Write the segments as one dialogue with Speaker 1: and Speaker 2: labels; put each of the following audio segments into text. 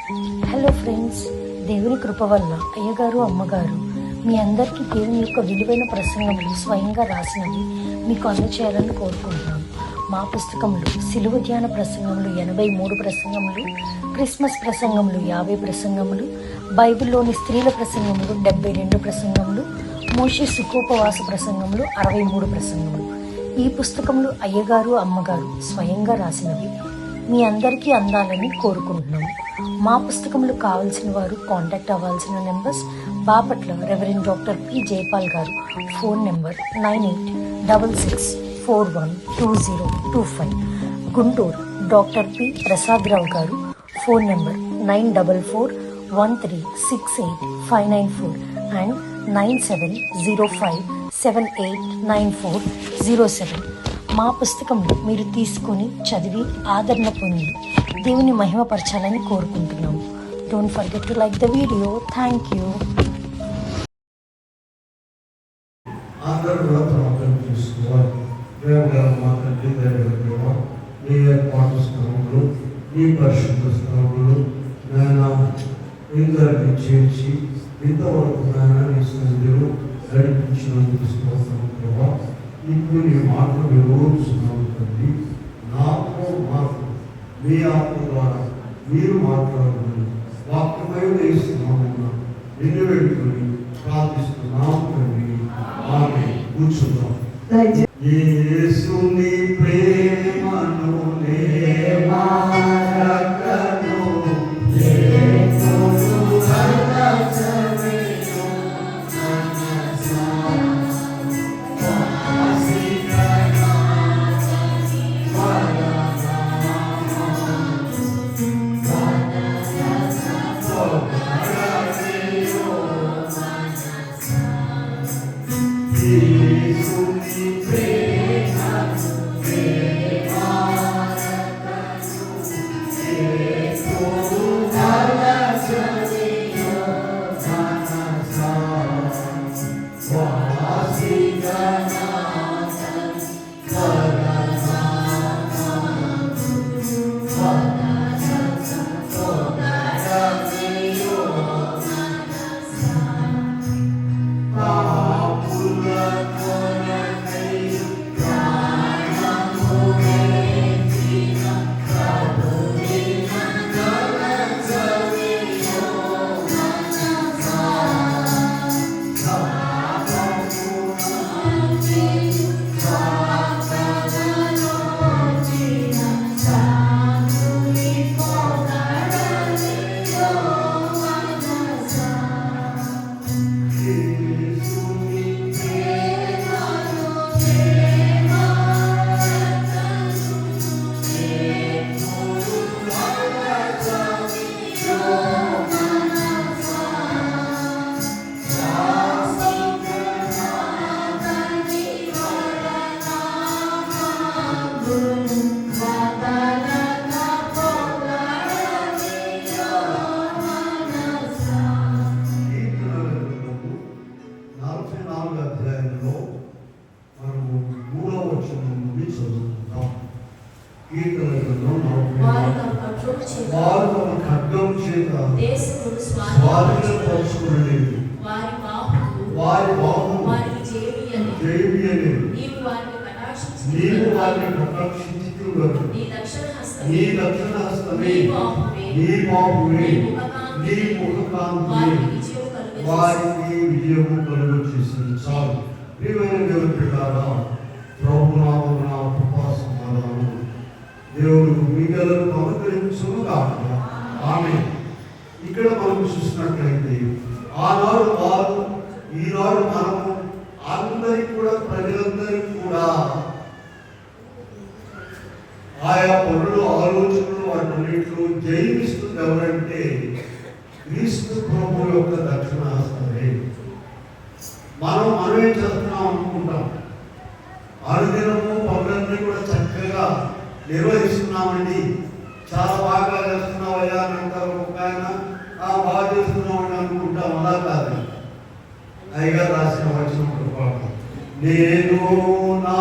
Speaker 1: Hello friends, దేవుని కృప వల్ల అయ్యగారు అమ్మగారు మీ అందరికీ దేవుని యొక్క విలువైన ప్రసంగములు స్వయంగా రాసినవి మీకు అందచేయాలని కోరుకుంటున్నాను. మా పుస్తకంలో సిలువ ధ్యాన ప్రసంగములు 83 ప్రసంగములు, క్రిస్మస్ ప్రసంగములు 50 ప్రసంగములు, బైబిల్లోని స్త్రీల ప్రసంగములు 72 ప్రసంగములు, మోషే సుఖోపవాస ప్రసంగములు 63 ప్రసంగములు. ఈ పుస్తకంలో అయ్యగారు అమ్మగారు స్వయంగా రాసినవి మీ అందరికీ అందాలని కోరుకుంటున్నాము. మా పుస్తకములు కావాల్సిన వారు కాంటాక్ట్ అవ్వాల్సిన numbers: Bapatla reverend doctor P Jayapal garu, phone number 9866412025. Guntur doctor P Prasad Rao garu, phone number 9413685994 and 9705789407. మా పుస్తకంలో మీరు తీసుకొని చదివి ఆదరణ పొంది దేవుని మహిమపరచాలని కోరుకుంటున్నాము. Don't forget to like the video. Thank you.
Speaker 2: అందరూ కూడా ప్రార్థన చేసుకోవాలి. మా తండ్రి దేవుడు మీ ఏర్పాటు స్థలములు, మీ పరిశుద్ధ స్థలములు నాయన ఇందరిని చేర్చి ఇంతవరకు నాయన నీ సన్నిధిలో నడిపించినందుకు స్తోత్రం ప్రభా. ఇప్పుడు నీ మాటలు విరోధిస్తున్నాం తండ్రి. నాతో మాకు మీ ఆత్మ ద్వారా మీరు మాట్లాడుకుని వాక్యమై వేస్తున్నాము. నిన్ను పెట్టుకుని ప్రార్థిస్తున్నాం తండ్రి. ఆమె కూర్చుందాం. యేసుని ప్రేమను వారికి విజయము కలుగు చేసింది. చాలు. ప్రియమైన దేవుని పిల్లారా, ప్రభునామమున కృపా సమాధానము దేవుడు మీగలను అనుగ్రహించుగాక. ఆమేన్. ఇక్కడ మనం చూసినట్లయితే ఆనాడు వారు, ఈనాడు మనము అందరికీ కూడా, ప్రజలందరికీ కూడా ఆయా పనులు, ఆలోచనలు, వాటన్నిటిలో జయిస్తుంది ఎవరంటే క్రీస్తు ప్రభు యొక్క దక్షిణ హస్తమే. మనమేం చేస్తున్నాం అనుకుంటాం. అనుదినము పనులన్నీ కూడా చక్కగా నిర్వహిస్తున్నామండి, చాలా బాగా చేస్తున్నావయ్యా అని అంటారు. ఒక ఆయన బాగా చేస్తున్నామని అనుకుంటాం. అలా కాదు. అయ్యగారు రాసిన వచ్చిన పాట, నేను నా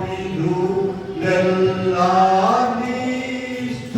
Speaker 2: బిందు లెల్లా నిష్ఠ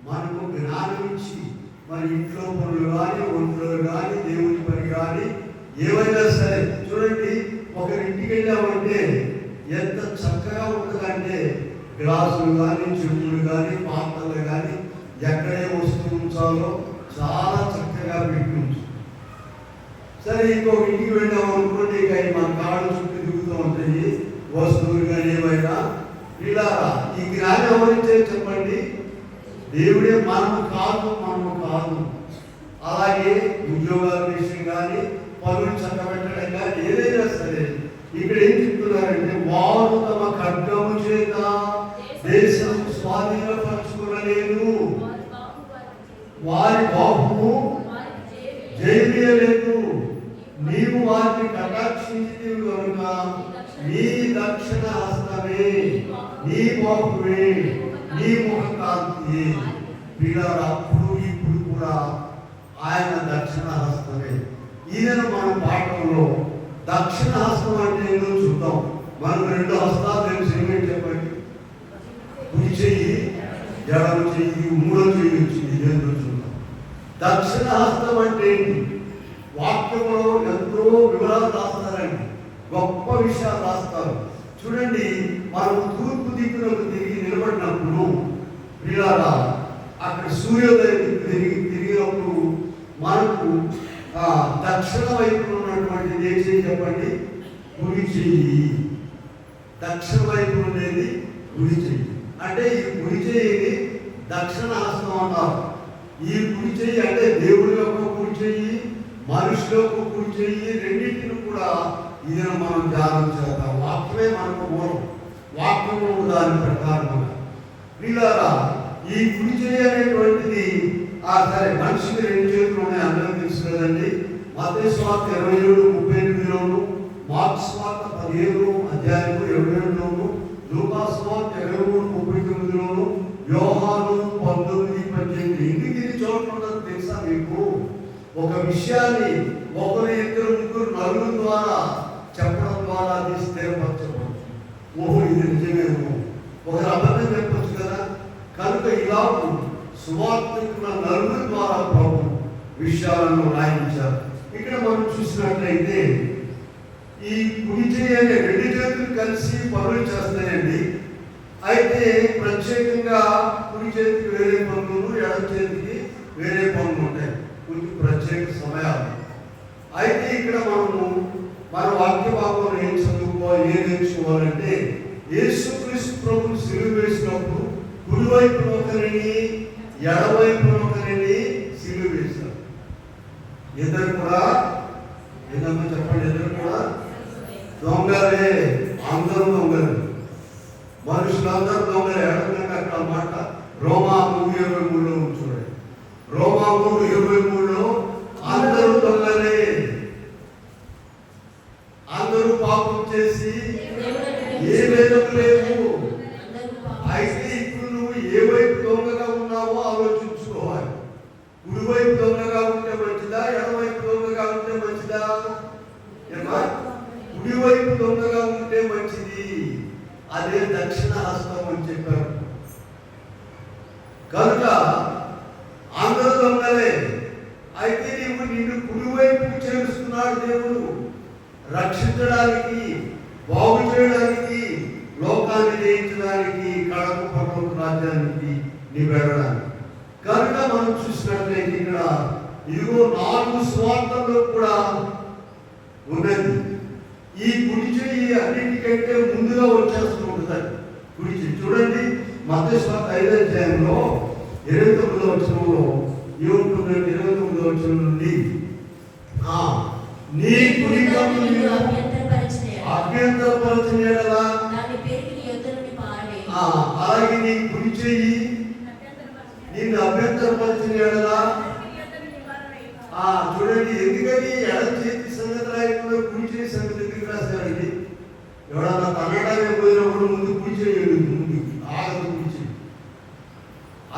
Speaker 2: మనకు జ్ఞానం ఇచ్చి మరి ఇంట్లో పనులు కానీ ఒంట్లో కానీ దేవుని పని కానీ ఏవైనా సరే చూడండి, ఒకరింటికి వెళ్ళామంటే ఎంత చక్కగా ఉంటుందంటే గ్లాసులు కానీ చెప్పులు కానీ పాత్రలు కానీ ఎక్కడే వస్తువు ఉంచాలో చాలా చక్కగా పెట్టి ఉంచు. సరే ఇంకొక ఇంటికి వెళ్ళాము అనుకోండి, ఇక మన కాళ్ళు చుట్టూ తిరుగుతూ ఉంటాయి వస్తువులు కానీ ఏమైనా. ఇలా ఈ జ్ఞానం ఎవరిచ్చే చెప్పండి? దేవుడే. మనము కాదు. అలాగే ఉద్యోగాల విషయం కానీ పనులు చక్కబెట్టడం కానీ ఏదైనా సరే ఇక్కడ ఏం చెప్తున్నారంటే, వారు తమ ఖడ్గము చేత దేశం స్వాధీనపరచుకోలేదు, వారి బాహువు జయలేదు, నీవు వారిని కటాక్షించి కనుక నీ దక్షిణ హస్తమే, నీ బాహువే, నీ ముఖకాంతి. వీళ్ళ అప్పుడు ఇప్పుడు కూడా ఆయన దక్షిణ హస్తమే. ఈయన మన పాఠంలో దక్షిణ హస్తం అంటే ఏదో చూద్దాం. మనం 2 హస్తాలు తెలుసు, ఏమేమి చెప్పండి? కుడి చెయ్యి, ఎడమ చెయ్యి, 3వ చెయ్యి వచ్చింది, ఇదేంటో చూద్దాం. దక్షిణ హస్తం అంటే ఏంటి? వాక్యంలో ఎంతో వివరాలు రాస్తారండి, గొప్ప విషయాలు రాస్తారు. చూడండి, మనం తూర్పు దిక్కులకు తిరిగి నిలబడినప్పుడు వీళ్ళ అక్కడ సూర్యోదయం తిరిగినప్పుడు మనకు దక్షిణ వైపు ఉన్నటువంటి ఏం చేయి చెప్పండి? కుడి చెయ్యి. దక్షిణ వైపు ఉండేది కుడి చెయ్యి. అంటే ఈ కుడి చెయ్యిని దక్షిణ హస్తం అన్నారు. ఈ కుడి చెయ్యి అంటే దేవుడి యొక్క కుడి చెయ్యి, మనుషుల యొక్క కుడి చెయ్యి, రెండింటిని కూడా ఇదే మనం ధ్యానం చేద్దాం. వాక్యమే మనకు మూలం, వాక్యము దాని ప్రకారం. వీళ్ళారా ఈ కుడి చెయ్యి అనేటువంటిది సరే మనిషికి 2 చేతులు ఉన్నాయి, అందరూ తెలుసు కదండి. మత్తయి సువార్త 27:38లోను, మార్కు సువార్త 15:27లోను, లూకా సువార్త 23:39లోను, యోహాను 19:18. ఎందుకు ఇది చూడకుండా తెలుసా మీకు? ఒక విషయాన్ని 1, 2, 3, 4 ద్వారా చెప్పడం ద్వారా అది స్థిరపరచబడుతుంది. ఓహో, ఇది నిజమేమో, ఒక అబద్ధం చెప్పచ్చు కదా. కనుక ఇలా సువార్తికుల నలుగురి ద్వారా ప్రభు విషయాలను రాయించారు. ఇక్కడ మనం చూసినట్లయితే ఈ కుడి చేయి అనే 2 చేతులు కలిసి పనులు చేస్తాయండి. అయితే ప్రత్యేకంగా కుడి చేతికి వేరే పనులు, ఎడమ చేతికి వేరే పనులు ఉంటాయి, కొన్ని ప్రత్యేక సమయాలు. అయితే ఇక్కడ మనము మన వాక్య భాగంలో ఏం నేర్చుకోవాలంటే, యేసుక్రీస్తు ప్రభువు సిలువ వేసినప్పుడు కుడివైపున ఒకరిని, ఎడవైపున ఒకరిని సిలువ వేశారు. ఇద్దరు కూడా ఏదమ్మా చెప్పండి? ఇద్దరు కూడా దొంగలే. అందరూ దొంగలే, మనుషులందరూ దొంగలే. ఎడమగా అక్కడ మాట రోమా 3:23లో చూడండి. రోమా 3:23లో అందరూ దొంగలే, అందరూ పాపం చేసి ఏ వేదము లేవు. అయితే ఇప్పుడు నువ్వు ఏ వైపు దొంగగా ఉన్నావో ఆలోచించుకోవాలి. కుడివైపు దొంగగా ఉంటే మంచిదా, ఎడవైపు దొంగగా ఉంటే మంచిదా? కుడివైపు దొంగగా ఉంటే మంచిది, అదే దక్షిణ హస్తం అని చెప్పారు. కనుక అందరూ దొంగలే. అయితే నిన్ను కుడివైపు చేరుస్తున్నాడు దేవుడు, రక్షించడానికి, బాగు చేయడానికి, లోకాన్ని జయించడానికి, కడప పర్వత రాజ్యానికి నీ వెళ్ళడానికి. కనుక మనం చూసినట్లయితే ఇక్కడ ఇదిగో 4 సువార్తల్లో కూడా ఉన్నది. ఈ కుడి చెయ్యి అన్నింటికంటే ముందుగా వచ్చేస్తూ ఉంటుంది. కుడి చెయ్యి చూడండి, మత్తయి సువార్త 5వ అధ్యాయంలో 29వ వచనంలో ఏముంటుందంటే, 29వ వచనం నుండి నీ కుడి కన్ను అభ్యంతరపరచిన యెడల అలాగే నీ కుడి చెయ్యి దీన్ని అభ్యంతరపరిచిన ఎడల చూడండి, ఎందుకని ఎడమ చేతి సంగతి రాయకుండా కుడి చేతి సంగతి ఎందుకు రాశారండి? ఎవడన్నా కన్నడమే పోయినప్పుడు ముందు కుడి చేయడు, ముందు ఆగదు కుడి చేయి.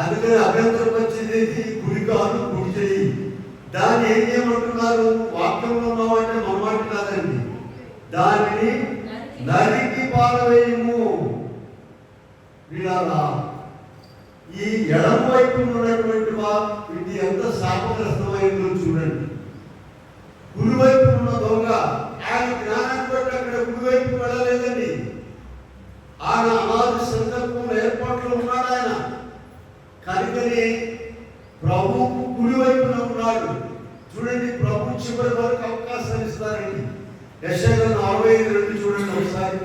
Speaker 2: అందుకని అభ్యంతరపరిచింది కుడి కాదు, కుడి చేయి. దాన్ని ఏం చేయమంటున్నారు? వాక్యంలో ఉన్నామంటే మమ్మాట కాదండి, దానిని నరికి పారవేయము. వీళ్ళ ఈ ఎడమ వైపు ఉన్నటువంటి ఇది ఎంత శాపగ్రస్తమైందో చూడండి. కుడివైపు ఉన్న దొంగ ఆయన జ్ఞానాన్ని బట్టి అక్కడ కుడివైపు వెళ్ళలేదండి. ఆయన అనాది సంకల్పం ఏర్పాట్లు ఉన్నాడు. ఆయన కనుకని ప్రభు కుడివైపున ఉన్నాడు. చూడండి, ప్రభు చివరి వరకు అవకాశం ఇస్తారండి. యెషయా 65:2 చూడండి ఒకసారి.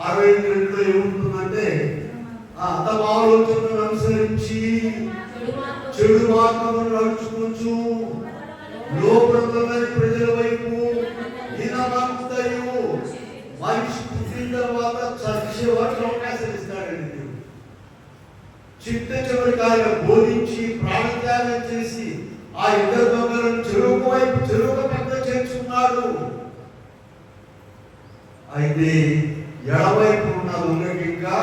Speaker 2: 65:2లో ఏముంటుందంటే, తమ ఆలోచనను అనుసరించి చెడు మార్గమును నడుచుకుంటూ లోపడుతున్న ప్రజల వైపు దినమంతయు మనిషి పుట్టిన తర్వాత చచ్చే వారికి అవకాశం ఇస్తాడండి. చిట్ట చివరికి ఆయన బోధించి ప్రాణత్యాగం చేసి ఆ ఇద్దరు దొంగలను చెరువు పక్క చేర్చుకున్నాడు. అయితే ఎడవైపు ఉన్న దొంగకి ఇంకా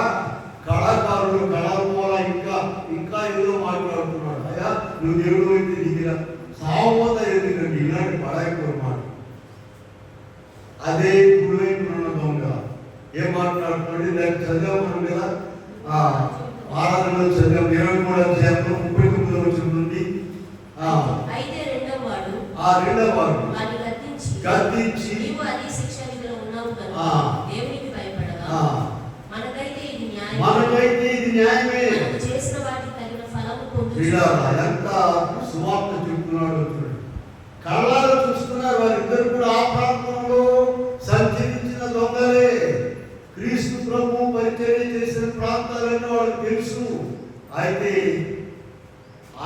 Speaker 2: కళాకారులు కళామూల ఇంకా ఏదో మాట్లాడుతున్నాడు. అయ్యా నువ్వు దేవుడు అయితే దిగిరా సావత ఎందుకండి ఇలాంటి పడాయిపోయి మాట. అదే కుడివైపు ఉన్న దొంగ ఏం మాట్లాడుతున్నాడు? దాన్ని చదివాము కదా, ఆరాధనలో చదివాము 23:39 నుండి. రెండవ వాడు గద్దించి మనకైతే ఇది న్యాయమే. ఎంత సువార్త చెప్తున్నాడు. కళ్ళాలు చూస్తున్నారు. వారిద్దరు కూడా ఆ ప్రాంతంలో సంచరించిన దొంగలే. క్రీస్తు ప్రభు పరిచర్య చేసిన ప్రాంతాలన్నీ వాళ్ళకి తెలుసు. అయితే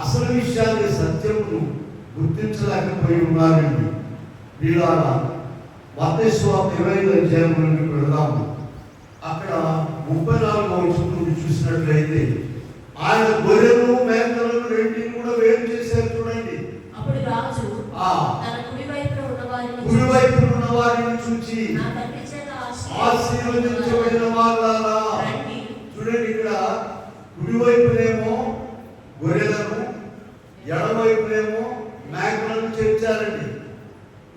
Speaker 2: అసలు విషయాన్ని సత్యమును గుర్తించలేకపోయి ఉన్నారండి. వీళ్ళ మత్తయి సువార్త 25వ అధ్యాయం నుండి వెళదాము. అక్కడ 34వ వచనం చూసినట్లయితే ఆయన గొర్రెలు మేకలను రెండింటిని కూడా వేరు చేశారు. చూడండి,
Speaker 3: అప్పుడు రాజు
Speaker 2: కుడివైపు ఉన్న వారిని చూచి ఆశీర్వదించబడిన వాళ్ళారా. చూడండి, ఇక్కడ కుడివైపునేమో గొర్రెలను, ఎడమవైపునేమో మేకలను చేర్చారండి.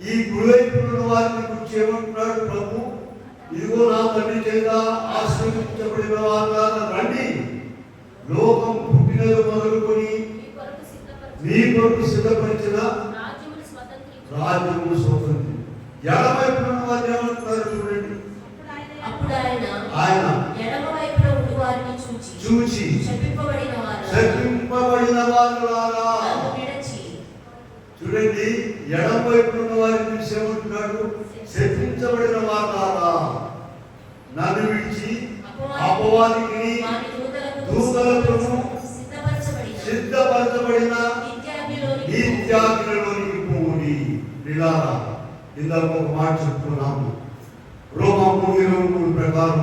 Speaker 2: ఈ కుడివైపు ఉన్న వారిని గురించి ఏమంటున్నాడు ప్రభు? ఇదిగో నా తండ్రి చేత ఆశీర్వదించబడిన వాళ్ళారా, రండి, లోకం పుట్టినది మొదలుకొని మీ కొరకు సిద్ధపరిచిన రాజ్యమును స్వతంత్రి. ఎడమవైపు ఉన్న వారిని ఏమంటున్నారు? చూడండి, ఆయన చూచి శపింపబడిన వారులారా. చూడండి, ఎడమవైపు ఉన్న వారిని చూసి ఏమంటున్నాడు? శపించబడిన వారులారా, నన్ను విడిచి అపవాదికి దూతలకు సిద్ధపరచబడిన నిత్యాగ్నిలోనికి పోవుడి. పిల్లారా, ఇందాక ఒక మాట చెప్తున్నాము. రోమా 3:23 ప్రకారం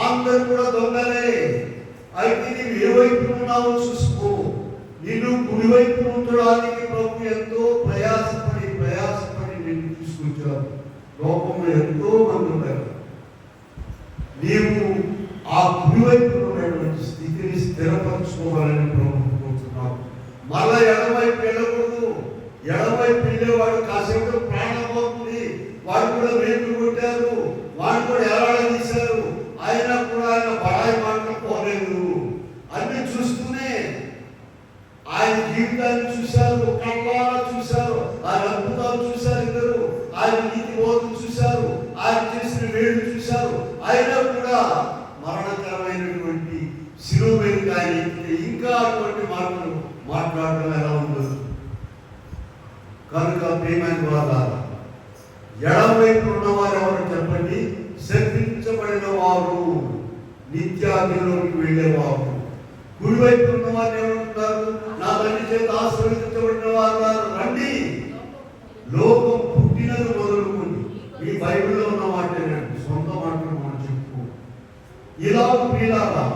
Speaker 2: అందరూ కూడా దొంగలే. అయితే నీవు ఏ వైపు ఉన్నావో చూసుకో. నిన్ను కుడివైపు ఉంచడానికి ప్రభు ఎంతో ప్రయాసపడి నిన్ను తీసుకొచ్చారు. లోకంలో ఎంతో మంది ఉన్నారు. నీవు ఆ కుడివైపు ఉన్నటువంటి స్థితిని స్థిరపరచుకోవాలని ప్రభు కోరుతున్నావు. మళ్ళా ఎడమవైపు వెళ్ళకూడదు. ఎడమవైపు వెళ్ళేవాడు కాసేపు ప్రాణం పోతుంది. వాడు కూడా వేపులు కొట్టారు, వాడు కూడా ఎలాడ తీశారు. అయినా కూడా ఆయన బడాయి మాటలు పోలేదు. అన్ని చూస్తూనే ఆయన జీవితాన్ని చూశారు, కళ్ళారా చూశారు, ఆయన అద్భుతాలు చూశారు. ఇద్దరు ఆయన నీతి బోధలు చూశారు, ఆయన చేసిన వేళ్ళు చూశారు. అయినా కూడా మరణకరమైనటువంటి శిలువ మీద ఆయన ఇంకా అటువంటి మాటలు మాట్లాడడం ఎలా ఉండదు. కనుక ప్రియమైన వారు, ఎడమవైపు ఉన్నవారు ఎవరు చెప్పండి? శపించబడిన వారు, నిత్యాగ్నిలోకి వెళ్ళేవారు. కుడివైపు ఉన్న వారు ఏమంటున్నారు? నా తండ్రి చేత ఆశీర్వదించబడిన వారు రండి, లోకం పుట్టినది మొదలుకొని. ఈ బైబిల్లో ఉన్న మాటేనండి, సొంత మాటలు మనం చెప్పుకో. ఇలా ప్రియులారా,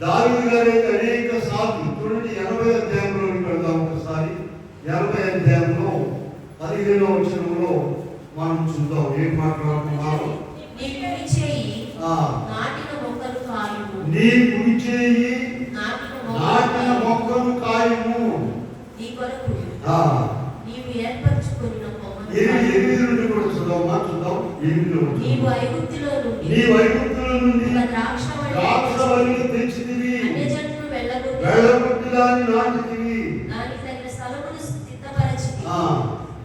Speaker 2: దావీదు గారి అనేక సార్లు చూడండి 80 అధ్యాయంలోకి వెళ్దాం ఒకసారి. 80 అధ్యాయంలో 15వ వచనంలో మనం చూద్దాం ఏం మాట్లాడుతున్నారు.
Speaker 3: నీ కుడి చేయి నాటిన మొక్కను కాయుము.
Speaker 2: నీ కుడి చేయి నాటిన మొక్కను కాయుము.
Speaker 3: నీ కొరకు నీవు ఏర్పరచుకున్న కొమ్మను
Speaker 2: 8 నుండి కూడా చూద్దాం. 8
Speaker 3: నీవు ఐగుప్తులో
Speaker 2: నుండి ద్రాక్షవల్లిని తెచ్చితివి,
Speaker 3: అన్యజనులు
Speaker 2: వెళ్ళగొట్టి దాన్ని నాటితివి,
Speaker 3: దానికి తగిన స్థలమును సిద్ధపరచితివి.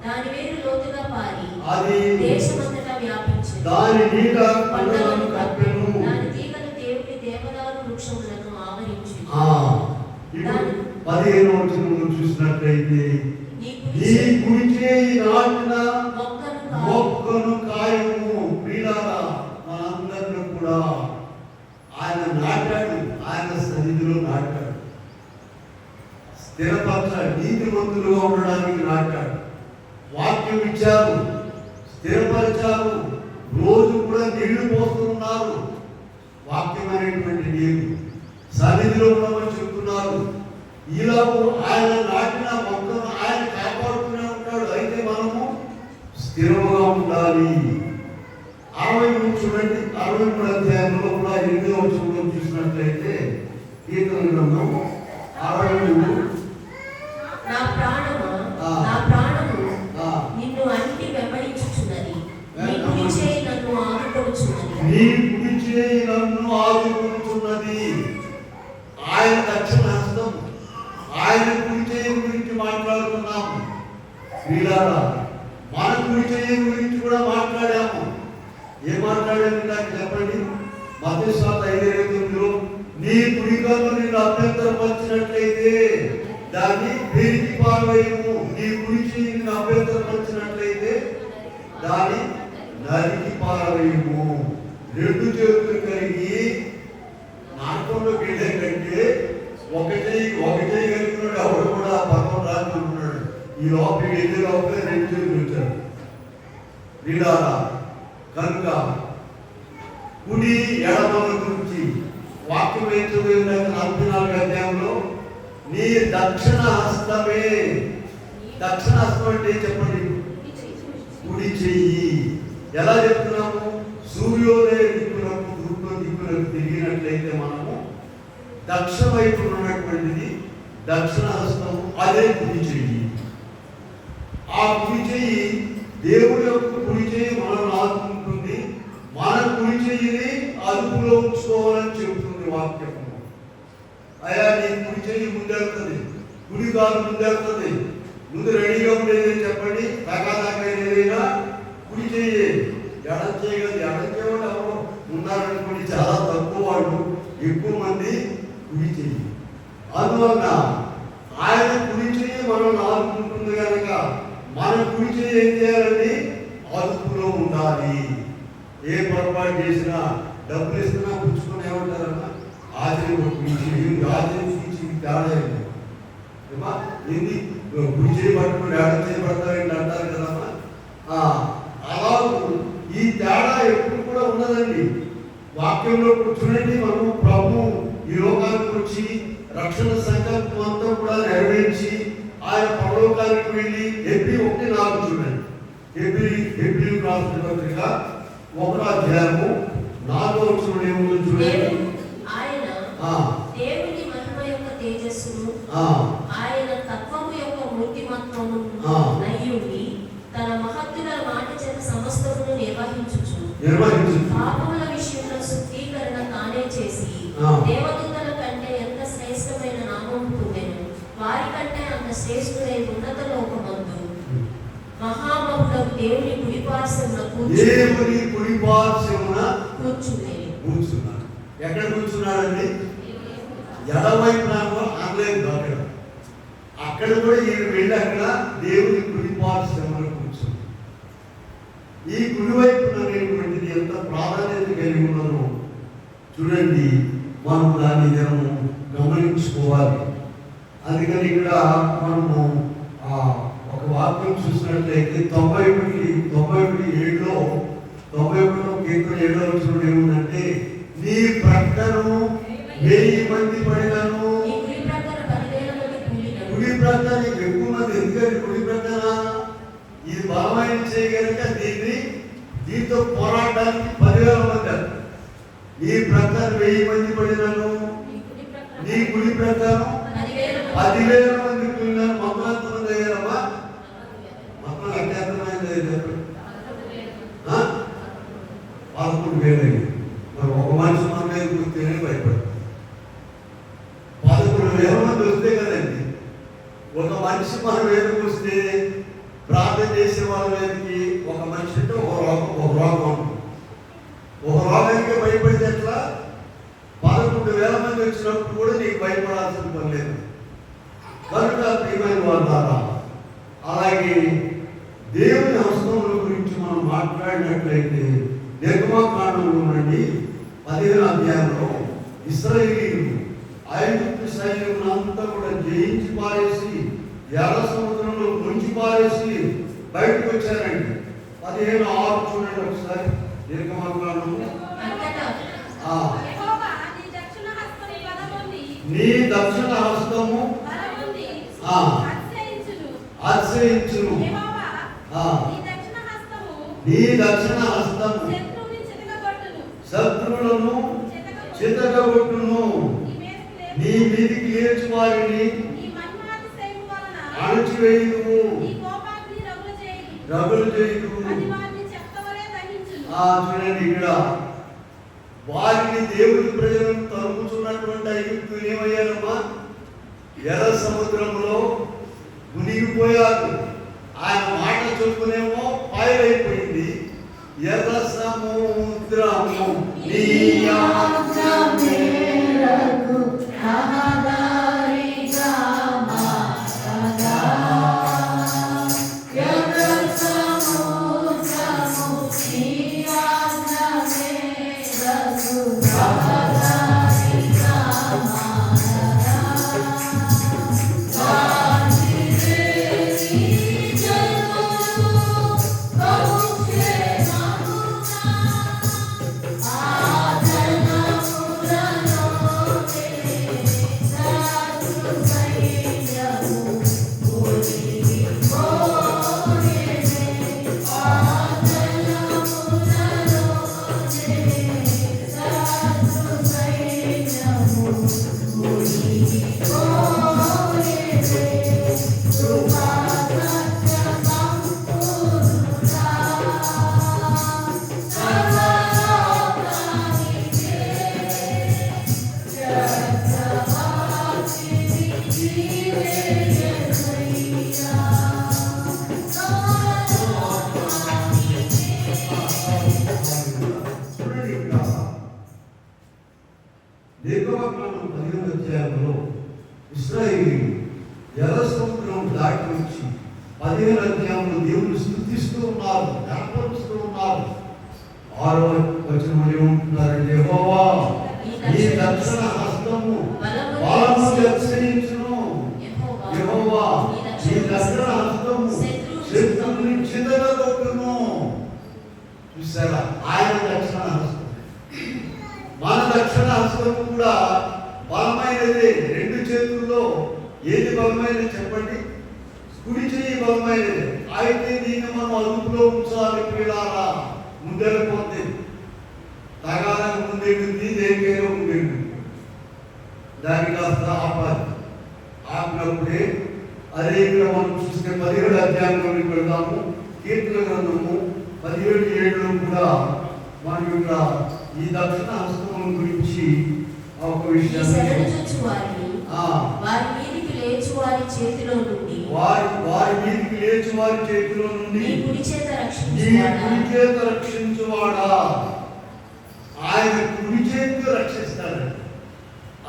Speaker 3: దాని వేరు లోతుగా పారి
Speaker 2: అది
Speaker 3: దేశమంతటా వ్యాపించింది.
Speaker 2: దాని నీడ కొండలను కప్పెను.
Speaker 3: దాని తీగలు దేవుని దేవదారు వృక్షములను ఆవరించింది.
Speaker 2: ఇప్పుడు 15వ వచనంలో చూసినట్లయితే నీ కుడి చేయి నాటిన మొక్కను కాయము. ప్రియులారా, మనందరిలో కూడా ఆయన నాటాడు, ఆయన సన్నిధిలో నాటాడు, స్థిరపరచాడు, నీతిమంతులుగా ఉండడానికి నాటాడు, వాక్యం ఇచ్చారు, స్థిరపరిచారు, రోజు కూడా నీళ్లు పోస్తున్నారు, వాక్యం అనేటువంటి నీరు సన్నిధిలో ఉండమని చెప్తున్నారు. ఈలోపు ఆయన నాటిన మొక్కను ఆయన కాపాడుతూనే ఉంటాడు. అయితే మనము స్థిరముగా ఉండాలి. 63 చూడండి, 63 అధ్యాయంలో కూడా 8వ వచనంలో చూసినట్లయితే కీర్తన గ్రంథం 63
Speaker 3: నా ప్రాణము నిన్ను అంటి వెంబడించుచున్నది. నీ కుడి చేయి నన్ను ఆదుకొనుచున్నది. ఆయన దక్షిణ హస్తం, ఆయన కుడి చేయి గురించి మాట్లాడుతున్నాము. ప్రియులారా, మన కుడి చేయి గురించి కూడా మాట్లాడాము. ఏం మాట్లాడాము నాకు చెప్పండి. మత్తయి 5:29లో నీ కుడి కన్ను నిన్ను అభ్యంతరపరిచినట్లయితే దాన్ని పెరిగి పారవేయము. నీ కుడి చేయి నిన్ను అభ్యంతరపరిచినట్లయితే దాన్ని నరికి పారవేయము. 2 చేతులు కలిగి నాటంలోకి వెళ్ళే కంటే ఒక చేయి కలిగినాడు ఎవరు కూడా పక్కన రాజు ఉన్నాడు. ఈ లోపలికి వెళ్ళే లోపలే 2 చేతులు వచ్చాడు. వీడారా కనుక కుడి ఎడమల గురించి వాక్యం ఏం చదివిన 44 అధ్యాయంలో నీ దక్షిణ హస్తమే. దక్షిణ హస్తం అంటే చెప్పండి, కుడి చెయ్యి. ఎలా చెప్తున్నాము? సూర్యోదయ దిక్కులకు తూర్పు దిక్కులకు తిరిగినట్లయితే మనము దక్షిణ వైపు ఉన్నటువంటిది దక్షిణ హస్తము, అదే కుడి చెయ్యి. ఆ కుడి చెయ్యి దేవుడి యొక్క కుడి చెయ్యి మనల్ని ఆదుకుంటుంది. మన కుడి చెయ్యిని అదుపులో ఉంచుకోవాలని చెబుతుంది వాక్యము. అయ్యా నీ కుడి చెయ్యి ముందెళ్తుంది, కుడి కాలు ముందెళ్తుంది, ముందు రెడీగా ఉండేది చెప్పండి. తగాదాకా ఏదైనా కుడి చెయ్యి. ఎడం చేయగలదు. ఎడం చేయడం ఎవరు ఉన్నారనుకోండి, చాలా తక్కువ వాళ్ళు, ఎక్కువ మంది కుడి చెయ్యి. అందువల్ల ఆయన కుడి చెయ్యి మనం ఆదుకుంటుంది కనుక మన కుడి చెయ్యి ఏం చేయాలండి? అదుపులో ఉండాలి. ఏ పొరపాటు చేసినా డబ్బులు ఇస్తున్నా పుచ్చుకొని ఏమంటారన్నా తేడా ఏంది గుడి చేయబట్టుకుని ఎడం చేయబడతారండి అంటారు కదమ్మా. అలా ఈ తేడా ఎప్పుడు కూడా ఉన్నదండి. వాక్యంలో చూడండి, మనము ప్రభు ఈ లోకానికి వచ్చి రక్షణ సంకల్పం అంతా కూడా నెరవేర్చి ఆయన పరలోకానికి వెళ్ళి Hebrew 1:4 చూడండి. Hebrew రాసిన పత్రిక 1వ అధ్యాయము 4వ వచనం ఏముందో చూడండి. ఆయన దేవుని మహిమ యొక్క తేజస్సును ఆయన తత్వము యొక్క మూర్తిమత్వము నయ్యుండి తన మహత్తుల మాట చేత సమస్తమును నిర్వహించుచు పాపముల విషయంలో శుద్ధీకరణ తానే చేసి దేవదూతల కంటే ఎంత శ్రేష్టమైన నామం పొందెను. వారి కంటే అంత శ్రేష్ఠుడై ఉన్నత లోకమందు మహామహుడకు దేవుని కుడిపార్శ్వమున కూర్చున్నాడు.
Speaker 2: ఎక్కడ కూర్చున్నాడండి? ఎడవైపు ఆన్లైన్ దొరకడం. అక్కడ కూడా ఈయన వెళ్ళి అక్కడ దేవుని కుడిపార్శ్వమున కూర్చున్నాడు. ఈ కుడివైపు అనేటువంటిది ఎంత ప్రాధాన్యత కలిగి ఉన్నదో చూడండి. మనం దాన్ని గమనించుకోవాలి. అందుకని ఇక్కడ మనము ఒక వాక్యం చూసినట్లయితే 91:7లో కీర్తన 7వ వచనం ఏముందంటే నీ ప్రక్కను 1000 మంది పడినను
Speaker 3: ప్రకటన ఎక్కువ మంది ఎందుకంటే కుడి ప్రకటన ఇది బలమైన చేయగలిగితే దీంతో పోరాడడానికి 10,000 మంది. నీ ప్రకటన 1000 మంది పడినాను, నీ కుడి ప్రకటన 10,000 మంది కూలినారు. మొత్తం ఎంతమంది అయ్యారమ్మా? మొత్తం ఎంతమంది అయ్యారు? 11,000 అయ్యారు. మరి ఒక మనిషి మన మీద కూర్చొని భయపడతారు. 11,000 మంది వస్తే కదండి, ఒక మనిషి మన మీదకి వస్తే ప్రార్థన చేసే వాళ్ళ మీదకి ఒక మనిషి అంటే ఒక రోగం ఉంటుంది. ఒక రోగానికి భయపడితే ఎట్లా? 11,000 మంది వచ్చినప్పుడు కూడా నీకు భయపడాల్సిన పని లేదు. కనుక ప్రియమైన వాళ్ళారా, అలాగే దేవుని హస్తముల గురించి మనం మాట్లాడినట్లయితే నిర్గమకాండంలో నుండి 15వ అధ్యాయంలో ఇశ్రాయేలీయులు ఐగుప్తు సైన్యం అంతా కూడా జయించి పారేసి ఎర్ర సముద్రంలో ముంచి పారేసి బయటకు వచ్చారండి. 15:6 చూడండి ఒకసారి. నిర్గమకాండం నీ దక్షిణ హస్తము అతిశయించును, నీ దక్షిణ హస్తము శత్రువులను చితకగొట్టును, నీ మీదికి లేచి వారిని అణచివేయును, రగులు చేయును. చూడండి, ఇక్కడ వారిని దేవుడి ప్రజలను తరుముతున్నటువంటి ఐగుప్తులు ఏమయ్యారమ్మా? ఎర్ర సముద్రంలో మునిగిపోయారు. ఆయన మాట చొప్పునేమో పాయలైపోయింది. ఎర్ర సముద్రము నీ ఆజ్ఞ మేరకు రహదారిగా మారగా, ఎర్ర సముద్రము నీ ఆజ్ఞ మేరకు రహదారిగా మారగా, నిర్గమకాండం 15వ అధ్యాయంలో ఇశ్రాయేలీయులు ఎర్ర సముద్రం దాటి వచ్చి 15వ అధ్యాయంలో దేవుని స్తుతిస్తూ ఉన్నారు, జ్ఞాపకస్తూ ఉన్నారు. 6వ వచనంలో ఏమంటున్నారంటే, యెహోవా నీ దక్షిణ హస్తము బలమును అతిశయించును, యెహోవా నీ దక్షిణ హస్తము శత్రువుని చితకగొట్టును. చూసారా, ఆయన దక్షిణ హస్తం. మన దక్షిణ హస్తం కూడా బలమైనదే. 2 చేతుల్లో ఏది బలమైనది చెప్పండి? కుడి చేయి బలమైనది. అయితే దీన్ని మనం అదుపులో ఉంచాలి. పిల్లారా, ముందెళ్ళిపోతే తగాలకు ముందెళ్ళింది, దేనికైనా ముందెళ్ళింది. దానికి కాస్త ఆపాలి. ఆపినప్పుడే అదే ఇక్కడ మనం చూస్తే 17వ అధ్యాయంలోకి వెళ్దాము. కీర్తన గ్రంథము 17:7లో కూడా మనం ఇక్కడ ఈ దక్షిణ హస్తం గురించి ఒక విషయం,
Speaker 4: వారి మీదికి లేచి వారి చేతిలో నుండి
Speaker 3: నీ కుడి చేత రక్షించువాడా. ఆయన కుడి చేతితో రక్షిస్తాడు.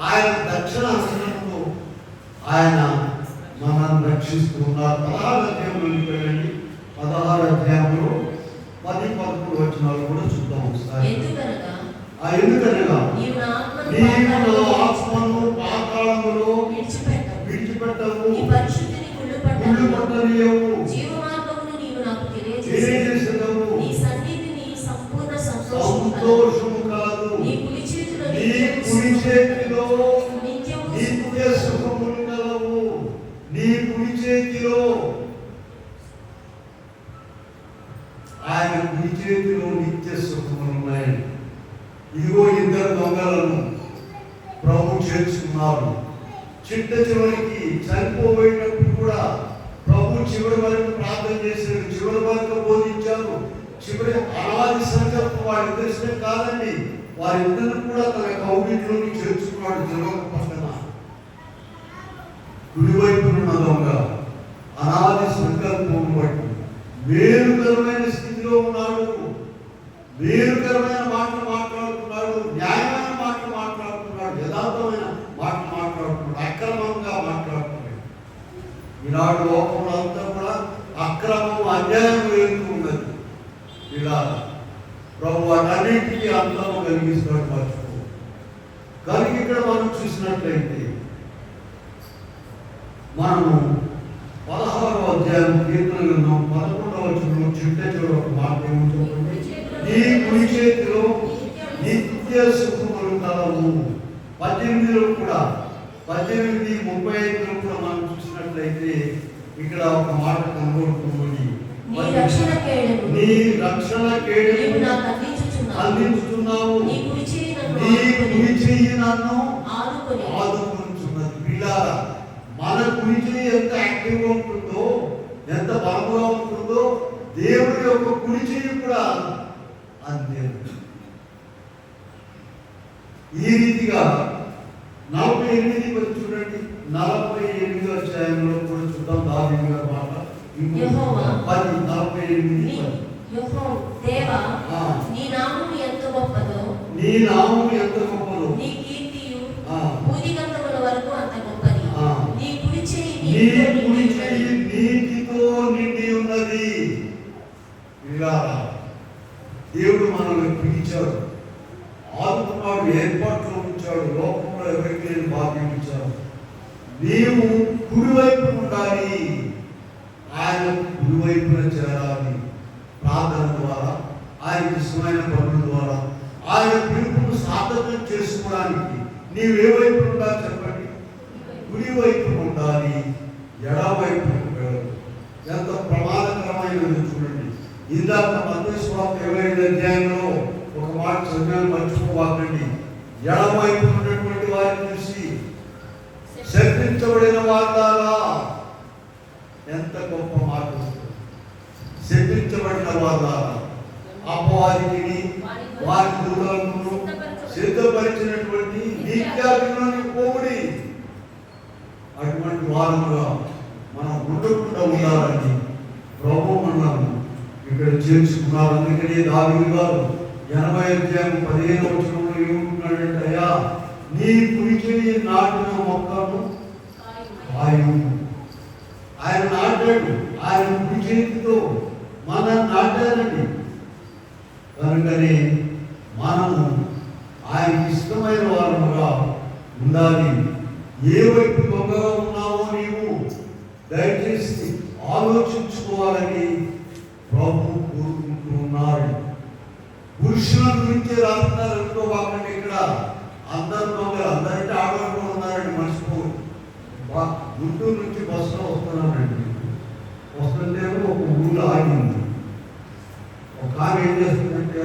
Speaker 3: ఆయన దక్షిణ హస్తంతో ఆయన మనల్ని రక్షిస్తూ ఉన్నారు. 16వ అధ్యాయంలోకి వెళ్ళండి. 16వ అధ్యాయంలో 10-11 వచనాలు కూడా చూద్దాం ఒకసారి. ఎందుకనగా నీవు నా ఆత్మను పాతాళములో విడిచిపెట్టవు, కుళ్ళు పట్టనీయవు, తెలియజేసేదవు, సంతోషము కాదు, నీ కుడి చేతిలో నిత్య సుఖములు కలవు, నీ
Speaker 2: చేతిలో నిత్య సుఖములు ఉన్నాయి. ఇదిగో ఇద్దరు దొంగలను ప్రభు చేర్చుకున్నారు. చిట్ట చివరికి చనిపోయేటప్పుడు కూడా ప్రభు చివరి వరకు ప్రార్థన చేశాడు, చివరి వరకు బోధించారు. చివరి అనాది సంకల్పం వారిద్దరి కాదండి, వారిద్దరిని కూడా తన కౌగిట్లోకి చేర్చుకున్నాడు. జనం పక్కన కుడివైపునున్న దొంగ అనాది సంకల్పం బట్టి మేలుకరమైన స్థితిలో ఉన్నాడు. మేలుకరమైన మాటలు మాట్లాడుతున్నాడు, న్యాయమైన మాటలు మాట్లాడుతున్నాడు, యథార్థమైన మాటలు మాట్లాడుతున్నాడు, అక్రమంగా మాట్లాడుతున్నాడు. ఈనాడు లోకంలో అంతా కూడా అక్రమం అన్యాయం వేరుతూ ఉన్నది. ఇలా ప్రభు వాటన్నింటికీ అంతము కలిగిస్తాడు, మర్చిపో. కానీ ఇక్కడ మనం చూసినట్లయితే మనము 16వ అధ్యాయం కీర్తన గ్రంథం 11వ వచనంలో చిట్ట చివరి ఒక మాట ఏముంటుంది? నీ కుడి చేతిలో నిత్య సుఖములు కలవు. 18లో కూడా 18:35లో కూడా మనం చూసినట్లయితే ఇక్కడ ఒక మాట కనబడుతుంది.
Speaker 4: నీ రక్షణ కేడెను
Speaker 2: అందించుతున్నావు, నీ కుడి చెయ్యి నన్ను ఆదుకుంటున్నది. పిల్లారా, మన కుడి చెయ్యి ఎంత యాక్టివ్గా ఉంటుందో, ఎంత బలంగా ఉంటుందో, దేవుడి యొక్క కుడి చెయ్యి కూడా అంతే. ఈ రీతిగా 48 కొంచెం చూడండి, 48వ అధ్యాయంలో కూడా చూద్దాం దావీదు గారి మాట.
Speaker 4: యెహోవా
Speaker 2: 10:48
Speaker 4: దేవా, నీ నామము ఎంత గొప్పదో,
Speaker 2: నీ నామము ఎంత గొప్పదో,
Speaker 4: నీ కీర్తియు భూదిగంతముల వరకు అంత గొప్పది. నీ కుడి చెయ్యి
Speaker 2: నీతితో నిండి ఉన్నది. ఇలా దేవుడు మనల్ని పిలిచాడు, ఆదుకున్నాడు, ఏర్పాట్లు ఉంచాడు, లోకంలో ఎవరికి లేని భాగ్యం ఇచ్చాడు. నీవు కుడివైపు ఉండాలి, ఆయన కుడివైపున చేరాలి. ప్రార్థన ద్వారా, ఆయన ఇష్టమైన పనుల ద్వారా, ఆయన పిలుపును సార్థకం చేసుకోవడానికి నీవు ఏ వైపు ఉండాలి చెప్పండి? కుడివైపు ఉండాలి, ఎడవైపు ఉండాలి. ఎంత ప్రమాదకరమైనది చూడండి. ఇందాక మత్తయి సువార్త 25వ అధ్యాయంలో ఒక మాట చదివాను, మర్చిపోవాలండి. ఎడవైపు ఉన్నటువంటి వారిని చూసి శపించబడిన వార్తారా, ఎంత గొప్ప మాట. శపించబడిన వార్తారా, అపవాదిని వారి దూరాలను సిద్ధపరిచినటువంటి నిత్యాగ్నిలోని పోవుడి. అటువంటి వారముగా మనం ఉండకుండా ఉండాలని ప్రభు మనల్ని ఇక్కడ చేర్చుకున్నారు. అందుకని దావీదు గారు 80వ అధ్యాయం 15వ వచనంలో ఏమంటున్నాడంటే, అయ్యా నీ కుడి చెయ్యి నాటిన మొక్కను కాయు. ఆయన నాటాడు, ఆయన కుడి చేతితో మనం నాటారండి. కనుకని మనము ఆయనకి ఇష్టమైన వారముగా ఉండాలి. ఏ వైపు దొంగగా ఉన్నావో నీవు దయచేసి ఆలోచించుకోవాలని ప్రభు కోరుకుంటూ ఉన్నాడు. పురుషుల గురించి రాస్తున్నారు అనుకోవాలంటే, ఇక్కడ అందరు దొంగలు, అందరంటే ఆడవాళ్ళు ఉన్నారండి, మర్చిపోయి. గుంటూరు నుంచి బస్సులో వస్తున్నానండి, వస్తుంటే ఒక ఊళ్ళో ఆగింది. ఒక ఆమె ఏం చేస్తుందంటే,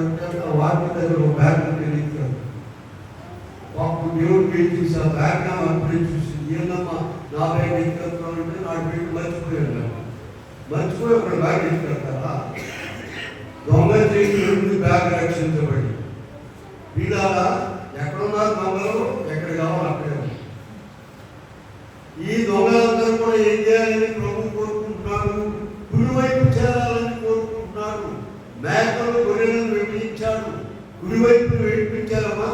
Speaker 2: వాటి దగ్గర ఒక బ్యాగ్ తెలియదు. పాపం దేవుడు పెట్టి చూసి ఆ బ్యాగ్ అప్పుడే చూసి, ఏందమ్మా నా బ్యాగ్ ఎత్తుకెళ్తానంటే నాకు పెట్టి మర్చిపోయాడు. మర్చిపోయి ఒక బ్యాగ్ ఎత్తుకెళ్తారా? దొంగ చేసి 2 బ్యాగ్ రక్షించబడి. వీళ్ళారా ఎక్కడున్నారు దొంగలు? ఎక్కడ కావాలి అక్కడే. ఈ దొంగలందరూ కూడా ఏం చేయాలని ప్రభు కోరుకుంటున్నాడు? కుడివైపు చేరాలని కోరుకుంటున్నాడు. మేకలు గొర్రెలను విభజించాడు, కుడివైపు వేడిపించారమ్మా.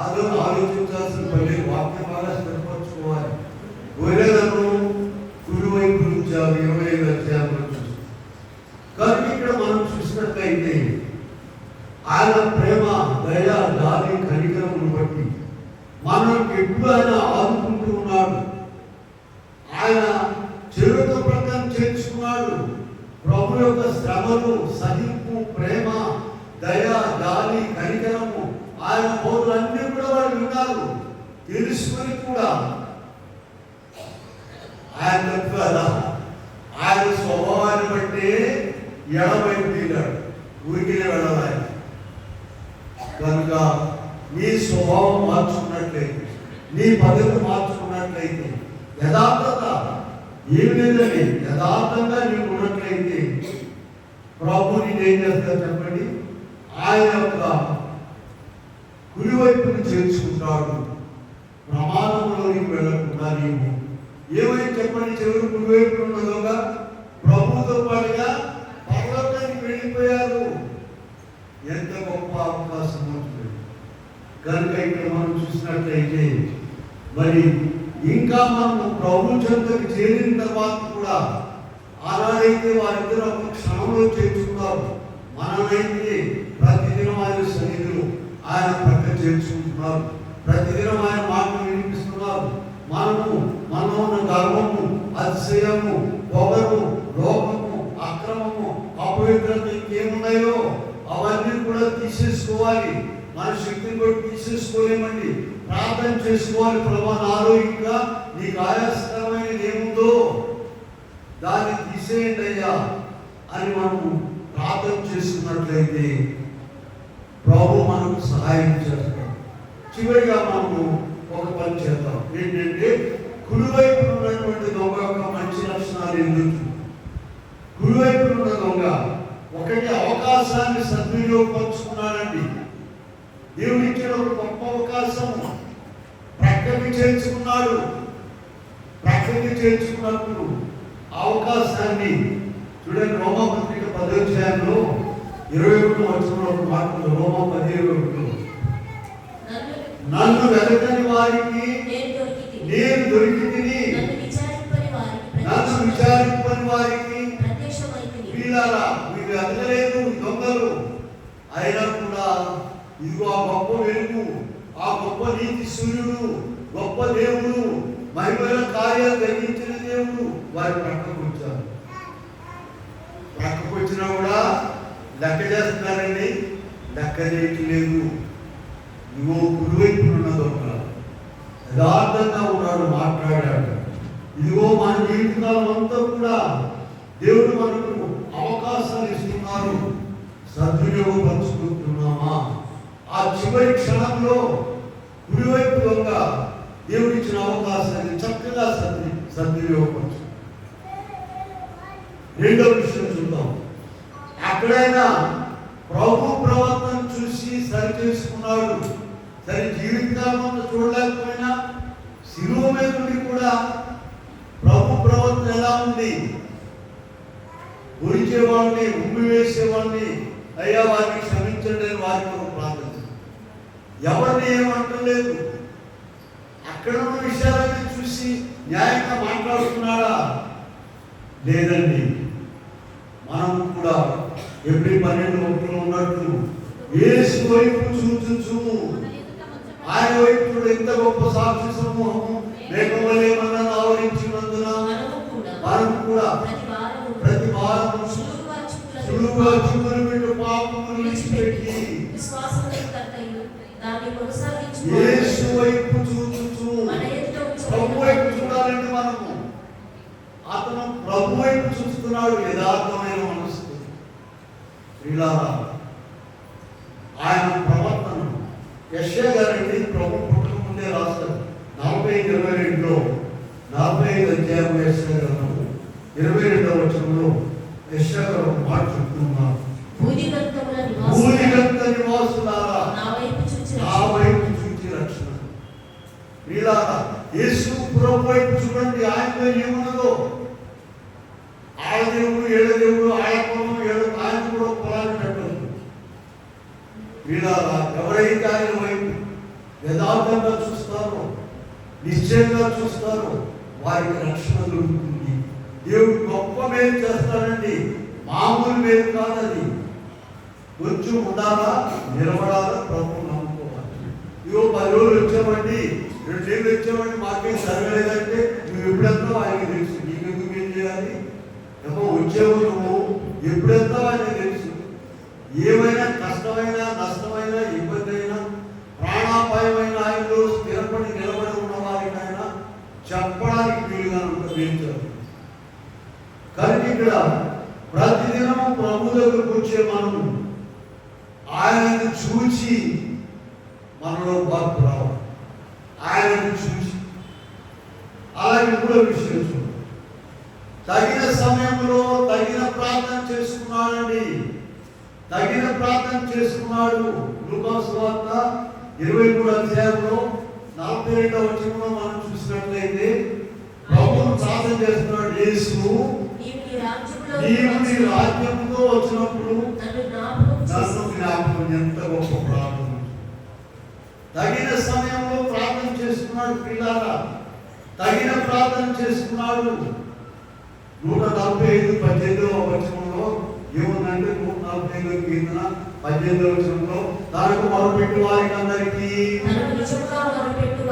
Speaker 2: అదో ఆలోచించాల్సిన పని. వాక్యం బాగా స్థిరపరచుకోవాలి. గొర్రెలను కుడివైపు ఉంచారు 25వ అధ్యాయంలో చూసి. కనుక ఇక్కడ మనం చూసినట్లయితే ఆయన ప్రేమ, దయ, జాలి, కనికరమును బట్టి మనల్ని ఎప్పుడు ఆయన ఆదుకుంటూ ఉన్నాడు. ఆయన చెరుక ప్రకారం చేర్చుకున్నాడు. ప్రభు యొక్క శ్రమలు, సహింపు, ప్రేమ, దయ, జాలి, కనికరము, ఆయన బోధులన్నీ కూడా వాళ్ళు విన్నారు. తెలుసుకొని కూడా ఆయన ఆయన స్వభావాన్ని బట్టి ఎడవైపు
Speaker 3: మార్చుకున్నట్లయితే, నీ పద్ధతి మార్చుకున్నట్లయితే, యథార్థత ఏమి లేదండి, యథార్థంగా నీవు ఉన్నట్లయితే ప్రభు నేనేం చేస్తాను చెప్పండి, ఆయన యొక్క కుడివైపుని చేర్చుకుంటాడు. ప్రమాదంలోనికి వెళ్ళకుండా నీవు ఏమైనా చెప్పండి, చివరి కుడివైపు ఉన్నదోగా ప్రభుతో పాటుగా పర్వతానికి వెళ్ళిపోయారు. ఎంత గొప్ప అవకాశం ఉంటుంది కనుక ఇక్కడ మనం చూసినట్లయితే మరి ఇంకా మనము ప్రభు చెంతకు చేరిన తర్వాత కూడా ఆనాడైతే వారిద్దరు ఒక క్షణంలో చేర్చుకున్నారు, మనమైతే ప్రతిదినం ఆయన సన్నిధిలో ఆయన పక్క చేర్చుకుంటున్నారు, ప్రతిదినం ఆయన మాటలు వినిపిస్తున్నారు. మనలో ఉన్న గర్వము, అతిశయము, పొగరు, లోపము, అక్రమము, అపవిత్రత ఇంకేమున్నాయో అవన్నీ కూడా తీసేసుకోవాలి. మన శక్తిని కూడా తీసేసుకోలేమండి. ప్రార్థన చేసుకోవాలి, ప్రభా నాలో ఇంకా నీకు ఆయాసకరమైనది ఏముందో దాన్ని తీసేయండి అయ్యా అని మనము ప్రార్థన చేసుకున్నట్లయితే ప్రభు మనకు సహాయం చేస్తాం. చివరిగా మనము ఒక పని చేద్దాం, ఏంటంటే కుడివైపు ఉన్నటువంటి దొంగ యొక్క మంచి లక్షణాలు ఎందుకు? కుడివైపు ఉన్న దొంగ ఒకటి అవకాశాన్ని సద్వినియోగపరుచుకున్నాడండి. దేవుడు ఇచ్చిన ఒక గొప్ప అవకాశం ప్రక్కకి చేర్చుకున్నాడు. ప్రక్కకి చేర్చుకున్నప్పుడు అవకాశాన్ని చూడండి, రోమపత్రిక 10వ అధ్యాయంలో 21వ వచనంలో ఒక మాట ఉంది. రోమ 10:21 నన్ను వెతకని వారికి నేను దొరికితిని, నన్ను విచారింపని వారికి వీళ్ళారా మీరు వెతకలేదు దొంగలు అయినా కూడా ఇదిగో ఆ గొప్ప వెలుగు, ఆ గొప్ప నీతి సూర్యుడు, గొప్ప దేవుడు, మహిమల కార్యాలు జరిగించిన దేవుడు వారి ప్రక్కకు వచ్చారు. ప్రక్కకు వచ్చినా కూడా లెక్క చేస్తున్నారండి, లెక్క చేయట్లేదు. ఇదిగో కుడివైపు ఉన్న దొంగ యథార్థంగా ఉన్నాడు, మాట్లాడాడు. ఇదిగో మన జీవితకాలం అంతా కూడా దేవుడు మనకు అవకాశాలు ఇస్తున్నారు, సద్వినియోగపరుచుకుంటున్నామా? ఆ చివరి క్షణంలో కుడివైపు దొంగ దేవుడిచ్చిన అవకాశాన్ని చక్కగా సద్వినియోగపరచు. రెండవ విషయం చూద్దాం. అక్కడైనా ప్రభు ప్రవర్తన చూసి సరి చేసుకున్నాడు. సరి జీవితకాలం అంతా చూడలేకపోయినా శిలువ మీద నుండి కూడా ప్రభు ప్రవర్తన ఎలా ఉంది? గురించేవాడిని, ఉమ్మి వేసేవాడిని, అయ్యా వారిని క్షమించండి అని వారికి ఒక ప్రార్థన. ఎవరిని ఏమంటలేదు. అక్కడ ఉన్న విషయాలన్నీ చూసి న్యాయంగా మాట్లాడుతున్నాడా? లేదండి. మనం కూడా ఎవ్రీ 12:1 ఉన్నట్టు యేసు వైపు చూచుచు ఆయన వైపు చూడు, ఎంత గొప్ప సాక్షి సమూహము మేఘవలెమన్నా ఆవరించినందున మనం కూడా ప్రతి వారము సులువుగా చిక్కులు పెట్టు పాపమును విడిచిపెట్టి యేసు వైపు చూచుచు, ప్రభు వైపు చూడాలంటే మనము అతను ప్రభు వైపు చూస్తున్నాడు. యథార్థమైన మనసు ఇలా ఆయన ప్రవర్తన యెషయా గారండి ప్రభు పుట్టక ముందే రాస్తారు. 45:22లో 45వ అధ్యాయం యెషయా గ్రంథము 22వ వచనంలో యెషయా గారు మాట చెప్తున్నారు. భూదిగంత నివాసులారా నా వైపు చూచి రక్షణ. ఇలా యేసు ప్రభు వైపు చూడండి, ఆయనలో ఏమున్నదో. ఆడదేవుడు, ఏడదేవుడు, ఆడపొలం, ఆయన కూడా పొలాన్ని ఇలా ఎవరైతే ఆయన వైపు యథార్థంగా చూస్తారో, నిశ్చయంగా చూస్తారో వారికి రక్షణ దొరుకుతుంది. దేవుడు గొప్ప మేలు చేస్తాడండి, మామూలు మేలు కాదది. కొంచెం ఉండాలా, నిలబడాలా, ప్రభు నమ్ముకోవాలి. ఇవో 10 రోజులు వచ్చామండి, 2 నెలలు వచ్చామండి, మాకేం జరగలేదంటే నువ్వు ఎప్పుడెంతో ఆయనకి తెలుసు. నీకెందుకు ఏం చేయాలి? వచ్చేవు నువ్వు ఎప్పుడెంతో ఆయనకి తెలుసు. ఏమైనా కష్టమైనా, నష్టమైనా, ఇబ్బంది అయినా, ప్రాణాపాయమైన ఆయనలో స్థిరపడి నిలబడి ఉన్న వారికైనా చెప్పడానికి వీలుగా ఉంటుంది. కానీ ఇక్కడ ప్రతిదినం ప్రభు దగ్గరకు వచ్చే మనము ఆయనను చూచి మనలో మార్పు రావాలి. అలాగే మూడో విషయం చూడండి. తగిన సమయంలో తగిన ప్రార్థన చేసుకున్నాడండి. తగిన ప్రార్థన చేసుకున్నాడు. లూకా సువార్త 23వ అధ్యాయంలో 42వ వచనంలో మనం చూసినట్లయితే ప్రభువు ప్రార్థన చేస్తున్నాడు. యేసు నీవు నీ రాజ్యంతో వచ్చినప్పుడు నన్ను జ్ఞాపకం. ఎంత గొప్ప ప్రార్థన! తగిన సమయంలో ప్రార్థన చేసుకున్నాడు. పిల్లారా, తగిన ప్రార్థన చేసుకున్నాడు. 145:18వ వచనంలో ఏముందంటే 145 కీర్తన 18వ వచనంలో తనకు మొరపెట్టు వారికి అందరికీ,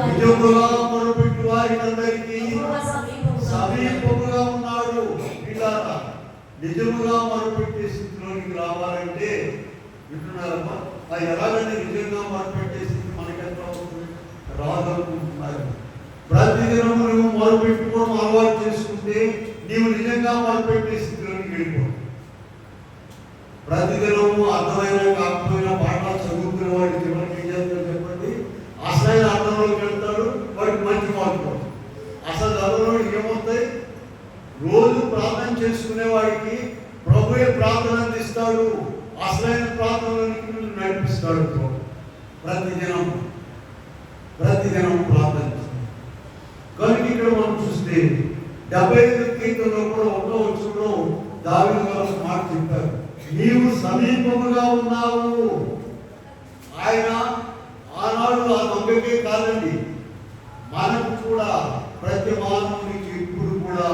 Speaker 3: నిజముగా మొరపెట్టు వారికి అందరికీ సమీపముగా ఉన్నాడు. పిల్లారా, నిజముగా మొరపెట్టే స్థితిలోనికి రావాలంటే వింటున్నారమ్మా, అది ఎలాగంటే నిజంగా మొరపెట్టే స్థితి మనకెంత అవుతుంది? రాదనుకుంటున్నారు. ప్రతిదినము నువ్వు మొరపెట్టుకోవడం అలవాటు చేసుకుంటే నీవు నిజంగా మొరపెట్టే స్థితిలోనికి వెళ్ళిపోవు. ప్రతిదినము అర్థమైన కాకపోయినా పాఠాలు చదువుకునే వాడికి ఎవరికి ఏం చేస్తాడు చెప్పండి? అసలైన అర్థంలోకి వెళ్తాడు, వాడికి మంచి మార్కులు. అసలు చదువులోకి ఏమవుతాయి? రోజు ప్రార్థన చేసుకునే వాడికి ప్రభువే ప్రార్థన అందిస్తాడు. అసలైన ప్రార్థనలోనికి నడిపిస్తాడు. ప్రతిదినం ప్రార్థన. కనుక ఇక్కడ మనం చూస్తే 75 కీర్తనలో కూడా 1వ వచనంలో దావీదు గారు మాట చెప్పారు, నీవు సమీపముగా ఉన్నావు. ఆయన ఆనాడు ఆ దొంగకే కాదండి, మనకు కూడా ప్రతి మానవునికి ఇప్పుడు కూడా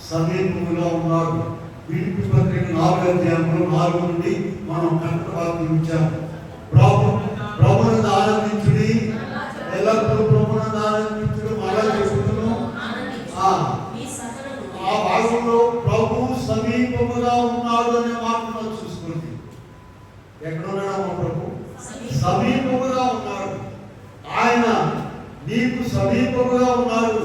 Speaker 3: సమీపముగా ఉన్నాడు. ఫిలిప్పీ పత్రిక 4వ అధ్యాయంలో 4 నుండి మనం కంఠవాక్యం ఇచ్చాము. ప్రభువును ఆనందించుడి, ఎల్లప్పుడూ ప్రభువును ఆనందించుడు. మళ్ళా చెప్తున్నాను, ఆ భాగంలో ప్రభు సమీపముగా ఉన్నాడు అనే మాట మనం చూసుకుంది. ఎక్కడున్నాడమ్మా ప్రభు? సమీపముగా ఉన్నాడు. ఆయన నీకు సమీపముగా ఉన్నాడు.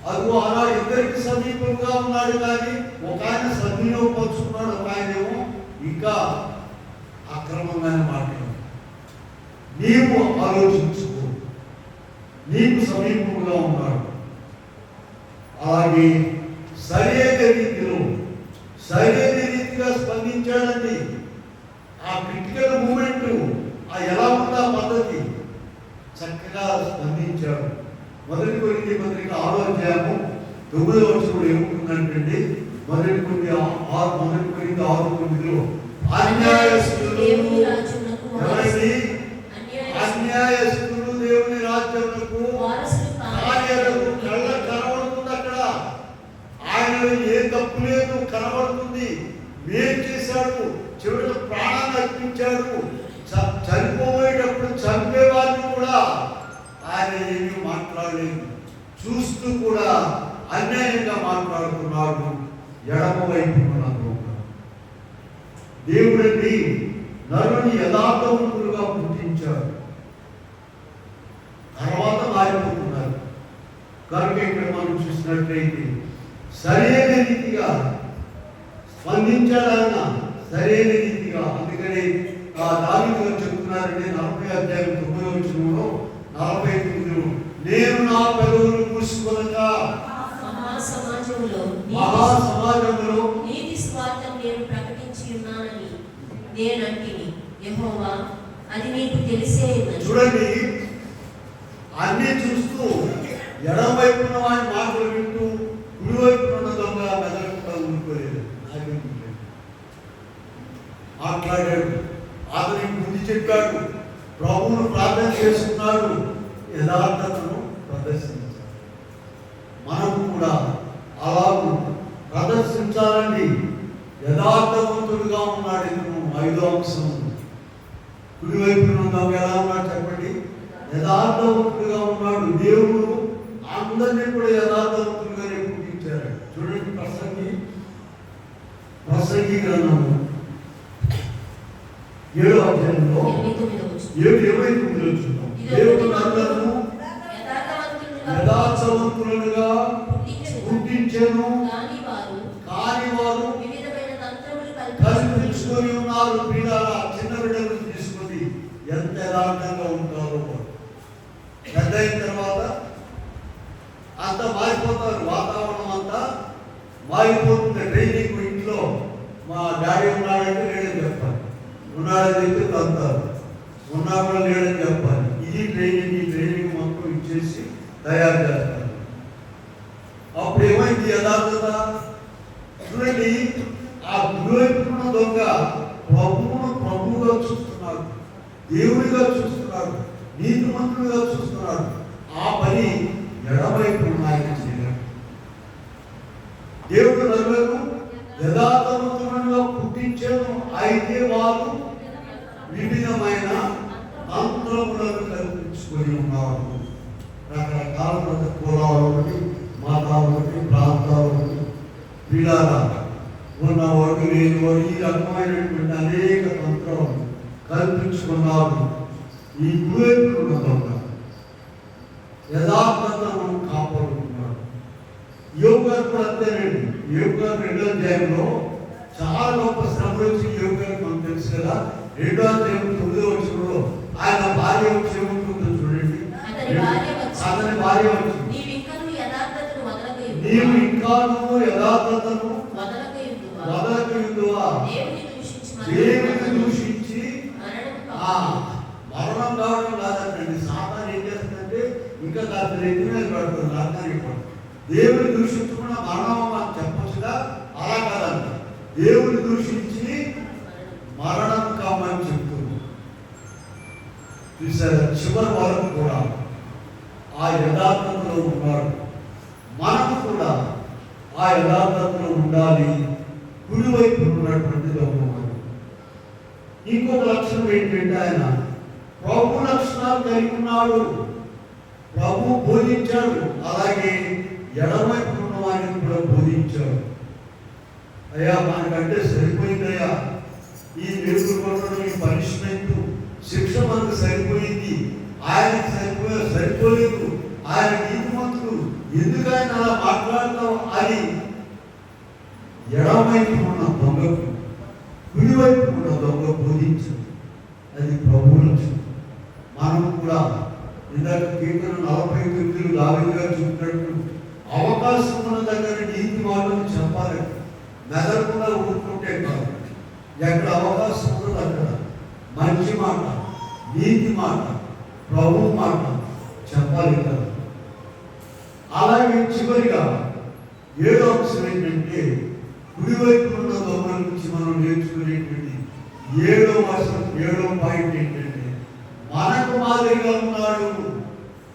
Speaker 3: అది ఆనాడు ఇద్దరికి సమీపంగా ఉన్నాడు. కానీ ఒక ఆయన సద్వినియోగపరుచుకున్నాడు, ఒక ఆయన ఏమో ఇంకా అక్రమంగానే మాట్లాడు. నీవు ఆలోచించుకో, నీకు సమీపముగా ఉన్నాడు. అలాగే సరైన రీతిగా స్పందించాడండి. ఆ క్రిటికల్ మూమెంట్ ఎలా ఉందా పద్ధతి చక్కగా స్పందించాడు. 1 కొరింథీ పత్రిక 6వ అధ్యాయము 9వ వచనంలో ఏముంటుందంటే 1 కొరింథీ 6:9లో అన్యాయస్తులు దేవుని రాజ్యమునకు కార్యాలకు కళ్ళ కనబడుతుంది. అక్కడ ఆయన ఏ తప్పు లేదు కనబడుతుంది. మేలు చేశాడు, చివరికి ప్రాణాన్ని అర్పించాడు. చనిపోయేటప్పుడు చంపేవారిని కూడా ఆయన ఏమీ మాట్లాడలేదు. చూస్తూ కూడా అన్యాయంగా మాట్లాడుతున్నాడు. ఎడమ వైపు దేవుడండి నరుని యథార్థవంతులుగా పుట్టించాడు. తర్వాత మారిపోతున్నారు. కనుక ఇక్కడ మనం చూసినట్లయితే సరైన రీతిగా స్పందించాలన్న సరైన రీతిగా. అందుకని దావీదు గారు చెప్తున్నారంటే 40వ అధ్యాయం 9వ వచనంలో 49లో నేను నా పెదవులు మూసుకొనగా మహాసమాజంలో
Speaker 4: నీతి స్వార్థం నేను ప్రకటించి ఉన్నానని నేనంటిని. యెహోవా అది నీకు తెలిసే.
Speaker 3: చూడండి, అన్ని చూస్తూ ఎడమవైపున వారి మాటలు వింటూ కుడివైపున దొంగ మెదడుకుండా ఉండిపోలేదు. మాట్లాడాడు, అతనికి బుద్ధి చెప్పాడు, ప్రభువును ప్రార్థన చేసుకున్నాడు, యథార్థతను ప్రదర్శించాడు. మనము కూడా అలాగూ ప్రదర్శించాలండి. యథార్థవంతుడుగా ఉన్నాడు. ఇతను 5వ అంశం. కుడివైపున దొంగ ఎలా ఉన్నాడు చెప్పండి? యథార్థవంతుడుగా ఉన్నాడు. దేవుడు అందరినీ కూడా యథార్థవంతులుగానే పుట్టించారు. చూడండి, ప్రసంగి గ్రంథము 7వ అధ్యాయంలో 29లో చూద్దాం. దేవుడు అందరూ యథార్థవంతులుగా పుట్టించెను, కాని వారు కల్పించుకొని ఉన్నారు. పిల్లల చిన్న బిడ్డలు తీసుకొని ఎంత యథార్థంగా ఉంటారో పెద్ద అయిన తర్వాత అంత మారిపోతారు. మారిపోతుంది ట్రైనింగ్. ఇంట్లో మా డాడీ ఉన్నాడంటే లేడని చెప్పాలి, ఉన్నాడని చెప్తే తంతారు, ఉన్నా కూడా లేడని చెప్పాలి. ఇది ట్రైనింగ్. ఈ ట్రైనింగ్ మొత్తం ఇచ్చేసి తయారు చేస్తారు. అప్పుడు ఏమైంది యథార్థత? చూడండి, ఆ గురువైపున్న దొంగ ప్రభువును ప్రభువుగా చూస్తున్నాడు, దేవుడిగా చూస్తున్నాడు, నీతిమంతుడిగా చూస్తున్నాడు. ఆ పని ఎడవైపు ఆయన చేయలేడు. దేవుడు నరులను యథార్థవంతులుగా పుట్టించాను, అయితే వారు వివిధమైన మంత్రములను కల్పించుకొని ఉన్నారు. రకరకాల కులాలు బట్టి, మతాలు బట్టి, ప్రాంతాలు బట్టి వీళ్ళ ఉన్నవాడు లేనివాడు ఈ రకమైనటువంటి అనేక తంత్రాలు కల్పించుకున్నారు. ఈ గురువైపున్న దొంగ యథార్థతను కాపాడుకున్నాడు. యోగు గారు కూడా అంతేనండి. యోగు గారు 2వ అధ్యాయంలో చాలా గొప్ప శ్రమలు వచ్చి యోగు గారికి మనకు తెలుసు కదా. 2వ అధ్యాయం 9వ వచనంలో ఆయన భార్య వచ్చి ఏముంటుందో చూడండి. అతని భార్య వచ్చి నీవు ఇంకాను యథార్థతను వదలకయుందువా, దేవుని దూషించి మరణం కావడం కాదండి. సాతాను ఏం చేస్తుందంటే ఇంకా దాని ఎత్తి మీద పడుతుంది, నరకానికి పడుతుంది. దేవుని దూషించకుండా మరణం అని చెప్పొచ్చుగా, అలా కాదండి. దేవుని దూషించి మరణం కామని చెప్తుంది. చూసారా, చివరి వరకు కూడా ఆ యథార్థతలో ఉన్నాడు. మనము కూడా ఆ యథార్థతలో ఉండాలి. కుడివైపు ఉన్నటువంటి దొంగ. ఇంకొక లక్షణం ఏంటంటే ఆయన ప్రభు లక్షణాలు కలిగి ఉన్నాడు. ప్రభు బోధించాడు, అలాగే ఎడమవైపు ఉన్న వారిని కూడా బోధించాడు. అయ్యా మనకంటే సరిపోయిందయ్యా, ఈ వెలుగు కొట్టడం, ఈ పనిష్మెంట్, శిక్ష మనకు సరిపోయింది, ఆయనకి సరిపోలేదు, ఆయన నీతిమంతుడు, ఎందుకు ఆయన అలా మాట్లాడతాం అని ఎడమవైపు ఉన్న దొంగకు కుడివైపు ఉన్న దొంగ బోధించదు. అది ప్రభువు లక్షణం. మనం కూడా ఇందాక కీర్తన 49 దావీదుగా చెప్పినట్టు అవకాశం ఉన్న దగ్గర నీతి మాటలు చెప్పాలి, మెదకుండా ఊరుకుంటే కాదు. ఎక్కడ అవకాశం ఉన్నది అక్కడ మంచి మాట, నీతి మాట, ప్రభు మాట చెప్పాలి కదా. అలాగే చివరిగా 7వ అంశం ఏంటంటే కుడివైపు ఉన్న దొంగల నుంచి మనం నేర్చుకునేటువంటి 7వ పాయింట్ ఏంటంటే మనకు మాదిరిగా ఉన్నాడు.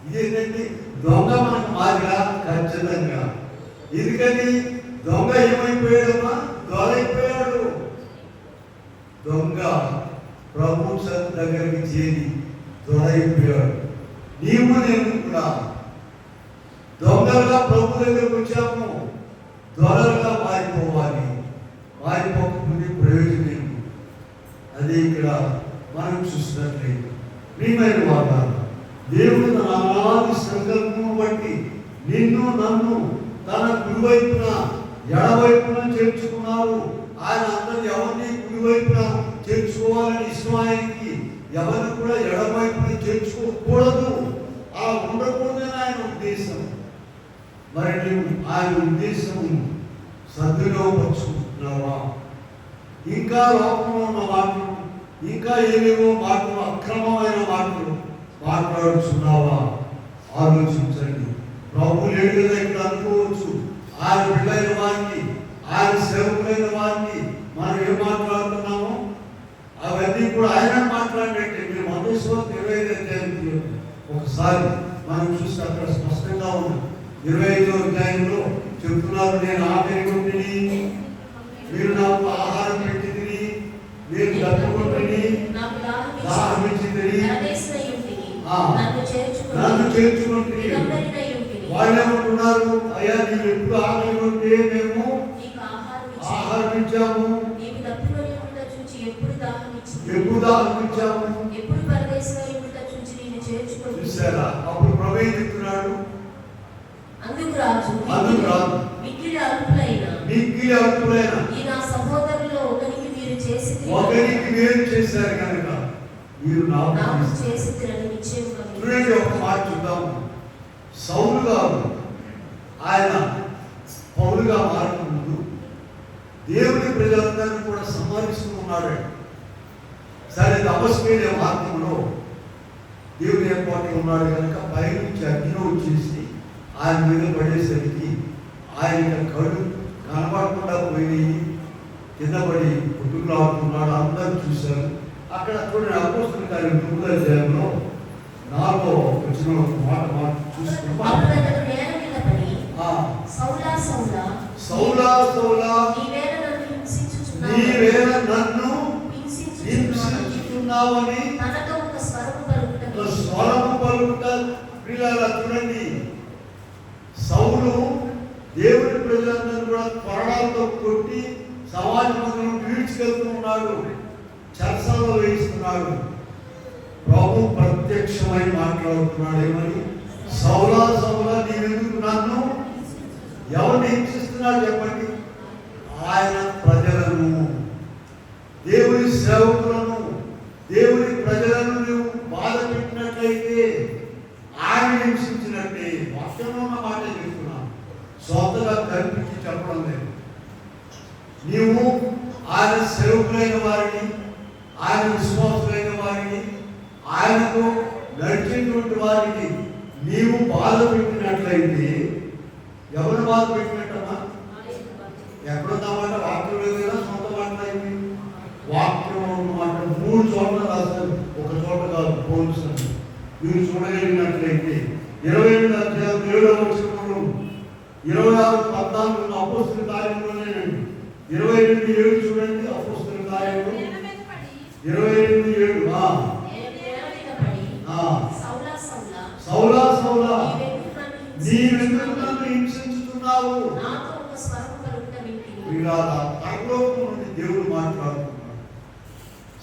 Speaker 3: ఇదేంటంటే దొంగ మనకు మాదిరిగా ఖచ్చితంగా. ఎందుకని దొంగ ఏమైపోయాడమ్మా? దొరైపోయాడు. దొంగ ప్రభు దగ్గరికి చేరి దొరైపోయాడు. నీవు నేను కూడా దొంగలుగా ప్రభు దగ్గరకు వచ్చాము, దొరలుగా మారిపోవాలి. మారిపోకపోతే ప్రయోజనం. అదే ఇక్కడ మనం చూసినట్లయితే ప్రియమైన వారు, దేవుడు తన అనాది సంకల్పం బట్టి నిన్ను నన్ను తన కుడివైపున ఎడవైపున చేర్చుకున్నారు. ఆయన అందరిని ఎవరిని కుడివైపున చేర్చుకోవాలని ఇష్టం ఆయనకి. ఎవరిని కూడా ఎడవైపున చేర్చుకోకూడదు, అలా ఉండకూడదని ఆయన ఉద్దేశం. మరి నువ్వు ఆయన ఉద్దేశం సద్వినియోగపరుచుకుంటున్నావా? ఇంకా లోకంలో ఉన్న మాటలు, ఇంకా ఏవేవో మాటలు, అక్రమమైన మాటలు మాట్లాడుతున్నావా? ఆలోచించండి. ప్రభు లేడు కదా ఇక్కడ అనుకోవచ్చు. ఆయన బిడ్డైన వారిని, ఆయన సేవకులైన వారిని మనం ఏం మాట్లాడుతున్నామో అవన్నీ కూడా ఆయన మాట్లాడినట్టే. మీరు మతేశ్వరం 25వ అధ్యాయంలో ఒకసారి మనం చూస్తే అక్కడ స్పష్టంగా ఉంది. 25వ అధ్యాయంలో చెప్తున్నారు, నేను ఆకలి కొట్టిని, మీరు నాకు ఆహారం పెట్టింది, నేను దప్పుకొట్టిని, దాహం ఇచ్చింది, నన్ను చేర్చుకుంటుంది. వాళ్ళు ఏమంటున్నారు? అయ్యా నీవు ఎప్పుడు ఆకలి ఉంటే మేము ఆహారం ఇచ్చాము, ఎప్పుడు దాహం ఇచ్చాము. చూసారా? అప్పుడు ప్రభు చెప్తున్నాడు,
Speaker 4: అందుకు రాజు మిక్కిలి అల్పులైన ఈ నా సహోదరుల్లో ఒకరికి మీరు
Speaker 3: చేశారు కనుక మీరు నాకు
Speaker 4: చేసితిరని నిశ్చయముగా.
Speaker 3: చూడండి, ఒక మాట చూద్దాము. సౌలు గారు ఆయన పౌలుగా మారక ముందు దేవుని ప్రజలందరినీ కూడా సంహరిస్తూ ఉన్నాడు. సరే, దమస్కు వెళ్ళే మార్గంలో దేవుని ఏర్పాట్లు ఉన్నాడు కనుక పైనుంచి అగ్ని వచ్చేసి ఆయన మీద పడేసరికి ఆయన కళ్ళు కనబడకుండా పోయి కింద పడి కుటుంబాడుతున్నాడు. అందరూ చూశారు. అక్కడ చూడండి, అపోస్తుల కార్యం 9వ అధ్యాయంలో 4వ వచనంలో మాట చూసుకున్నాం. సౌలా సౌలా నీవేళ నన్ను హింసించుచున్నావని ఒక స్వరము పలుకుట. ప్రియులారా చూడండి, సౌలు దేవుని ప్రజలందరూ కూడా కొరడాలతో కొట్టి సమాజ మందిరం పీడ్చుకెళ్తూ ఉన్నాడు, చర్చల్లో వేయిస్తున్నాడు. ప్రభు ప్రత్యక్షమై మాట్లాడుతున్నాడు. ఏమని? సౌలా సౌలా నీవెందుకు నన్ను, ఎవరిని హింసిస్తున్నాడు చెప్పండి? ఆయన ప్రజలను, దేవుని సేవకులను, దేవుని ప్రజలను నువ్వు బాధ పెట్టినట్లయితే ఆయన హింసించినట్టే. వాక్యంలో ఉన్న మాట చెప్తున్నాను, సొంతగా కల్పించి చెప్పడం లేదు. నీవు ఆయన సేవకులైన వారిని, ఆయన విశ్వాసులైన వారిని, ఆయనకు నడిచేటువంటి వారిని నీవు బాధ పెట్టినట్లయితే, ఎవరు బాధ పెట్టినట్టమ్మా? ఎక్కడున్నామంటే వాక్యం లేదా సొంత మాట్లాడింది? వాక్యం మాట 3 చోట్ల రాశారు, ఒక చోట కాదు. పోల్చుంది. మీరు చూడగలిగినట్లయితే 27వ అధ్యాయం 7వ వచనంలో 26:14 అపోస్తలుల కార్యంలోనేనండి. 28:7 చూడండి. అపోస్తలుల కార్యంలో 28:7 సౌలా సౌలా నీవెందుకు నన్ను హింసించుతున్నావు? పరలోకం నుండి దేవుడు మాట్లాడుతున్నాడు.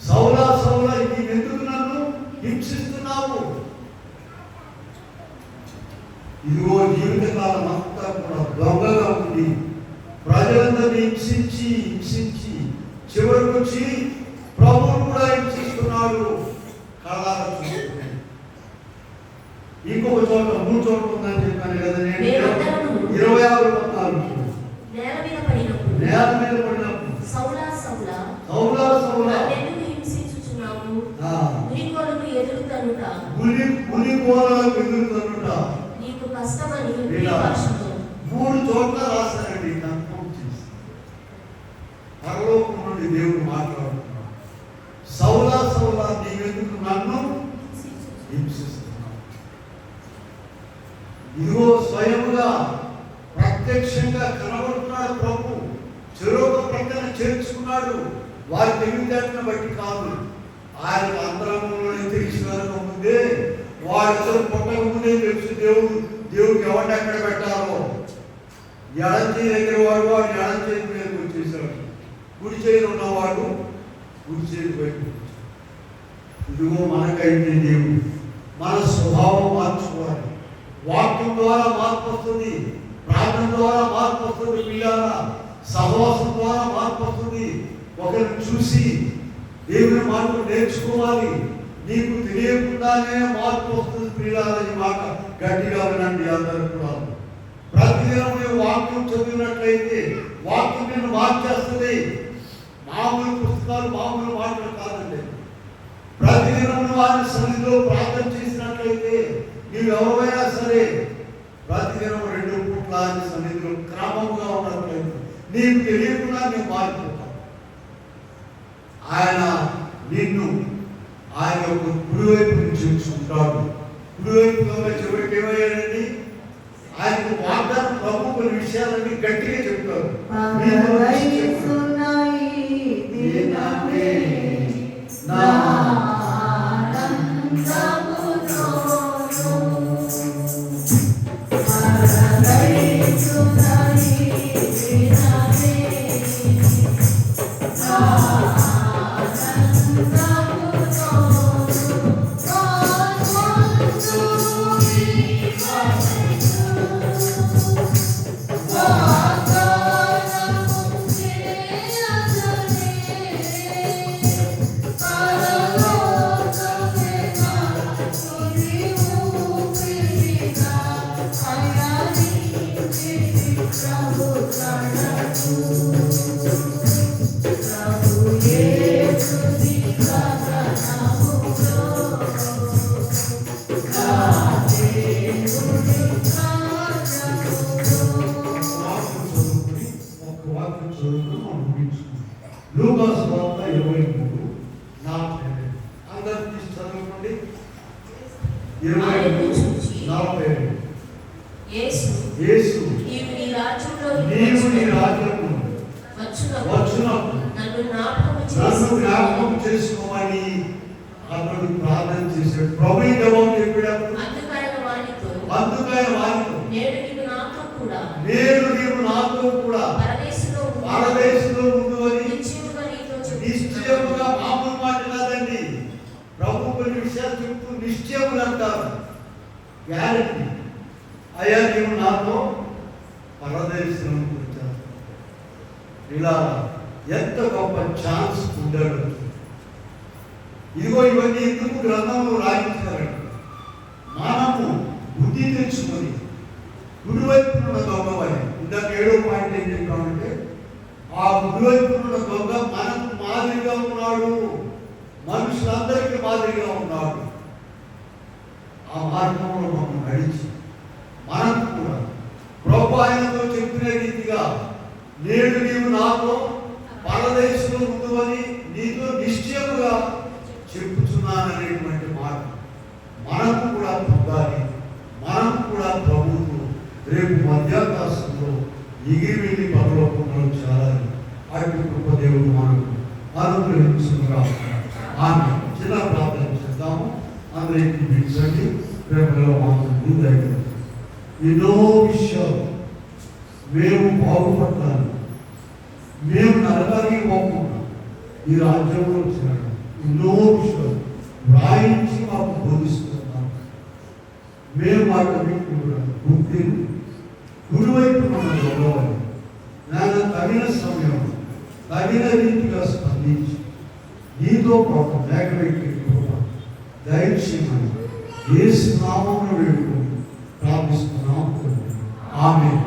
Speaker 3: సౌలా సౌలా నీవెందుకు నన్ను హింసిస్తున్నావు? ఇదిగో జీవితకాలం అంతా కూడా దొంగగా ఉండి ప్రజలందరినీ హింసించి హింసించి చివరికి వచ్చి ప్రభువును కూడా హింసిస్తున్నాడు. కళాల ఇంకొక చోట 3 చోట్ల ఉందని చెప్పాను కదా నేను. 26:14 నేల మీద పడినప్పుడు సౌలా సౌలా
Speaker 4: నన్నెందుకు హింసించుచున్నావు? మునికోలకు ఎదురుతనుట నీకు కష్టమని
Speaker 3: 3 చోట్ల రాశారండి. కన్ఫర్మ్ చేసి పరలోకం నుండి దేవుడు మాట్లాడుతున్నాడు. సౌలా సౌలా నీవెందుకు నన్ను హింసిస్తున్నావు? ఇదిగో స్వయముగా ప్రత్యక్షంగా కనబడుతున్నాడు ప్రభు. చెరొక ప్రక్కన చేర్చుకున్నాడు. వారి తెలివితేటను బట్టి కాదు, ఆయన అంతరంగంలోనే తెలిసి వెనక ముందే, వారిద్దరు పుట్టక ముందే తెలుసు దేవుడికి ఎవరిని ఎక్కడ పెట్టాలో. ఎడం చేయి దగ్గర వాడు ఎడం చేతి మీదకి వచ్చేసాడు, కుడి చేయి ఉన్నవాడు కుడి చేతి బయట. ఇదిగో మనకైతే దేవుడు మన స్వభావం మార్చుకోవాలి. వాక్యం ద్వారా మార్పు వస్తుంది, ప్రార్థన ద్వారా మార్పు వస్తుంది, పిల్లారా సహవాసం ద్వారా మార్పు వస్తుంది. ఒకరిని చూసి దేవుని మాటలు నేర్చుకోవాలి. నీకు తెలియకుండానే మార్పు వస్తుంది. పిల్లారా ఈ మాట గట్టిగా వినండి అందరూ కూడా. ప్రతిదినం నీవు వాక్యం చదివినట్లయితే వాక్యం నిన్ను మార్చేస్తుంది. మామూలు పుస్తకాలు మామూలు మాటలు కాదండి. ప్రతిదినం వారి సన్నిధిలో ప్రార్థన చేసినట్లయితే నీవు ఎవరైనా సరే ప్రతిదినం 2 పూట్ల ఆయన సన్నిధిలో క్రమంగా ఉన్నట్లయితే నీకు తెలియకుండా నీవు మారిపోతావు. ఆయన నిన్ను ఆయన యొక్క కుడివైపు నుంచి ఉంచుకుంటాడు. కుడివైపులో చివరికి ఏమయ్యాడండి? ఆయనకు వాగ్దానం ప్రభు కొన్ని విషయాలన్నీ గట్టిగా చెప్తారు.
Speaker 2: లూకాసు వార్త 23:40. అందరూ తీసి చదువుకోండి. 23:40. యేసు నీవు నీ రాజ్యము వచ్చినప్పుడు నన్ను జ్ఞాపకం చేసుకోమని అతడు ప్రార్థన చేశాడు. ప్రభు జవాబు చెప్పాడు. అందుకైన వారితో నేడు నీవు నాతో కూడా పరదేశంలో ఉండు అని నిశ్చయముగా, మామూలు మాట కాదండి. ప్రభు కొన్ని విషయాలు చెప్తూ నిశ్చయములు అంటారు, గ్యారెంటీ. అయ్యా నీవు నాతో పరదేశంలో వచ్చావు. ఇలా ఎంత గొప్ప ఛాన్స్ ఉండాడు. ఇదిగో ఇవన్నీ ఎందుకు గ్రంథంలో రాయించారండి. మనము బుద్ధి తెచ్చుకొని కుడివైపు ఉన్న దొంగ వారి ఇందాక 7వ పాయింట్ ఏం చెప్పామంటే, ఆ కుడివైపు ఉన్న దొంగ మనకు మాదిరిగా ఉన్నాడు, మనుషులందరికీ మాదిరిగా ఉన్నాడు. ఆ మార్గంలో మనం నడిచి మనకు కూడా ప్రభు ఆయనతో చెప్పిన రీతిగా నేడు నీవు నాతో పరదేశంలో ఉందని నీతో నిశ్చయముగా చెప్పుచున్నాననేటువంటి మాట మనకు కూడా పొందాలి. మనం కూడా ప్రభువుతో రేపు మధ్యాకాశంలో ఎగిరి వెళ్ళి పరలోకంలో చేరాలి. అటు గొప్ప దేవుడు మనకు అనుగ్రహించుగా. ఆమె చిన్న ప్రార్థన చేద్దాము. అందరికీ పిలిచండి. ప్రేమలో మాకు దగ్గర ఎన్నో విషయాలు మేము బాగుపడ్డాను, మేము నరకానికి పోకుండా ఈ రాజ్యంలో చేరడం ఎన్నో విషయాలు వ్రాయించి మాకు బోధిస్తున్నాం. మేము వాటి కూడా బుద్ధిని గురువైపు మనం గౌరవాలి. నేను తగిన సమయం తగిన రీతిగా స్పందించి నీతో పాటు మేకవెక్కి దయచేయమని యేసు నామమున వేడుకొని ప్రార్థిస్తున్నాం. ఆమేన్.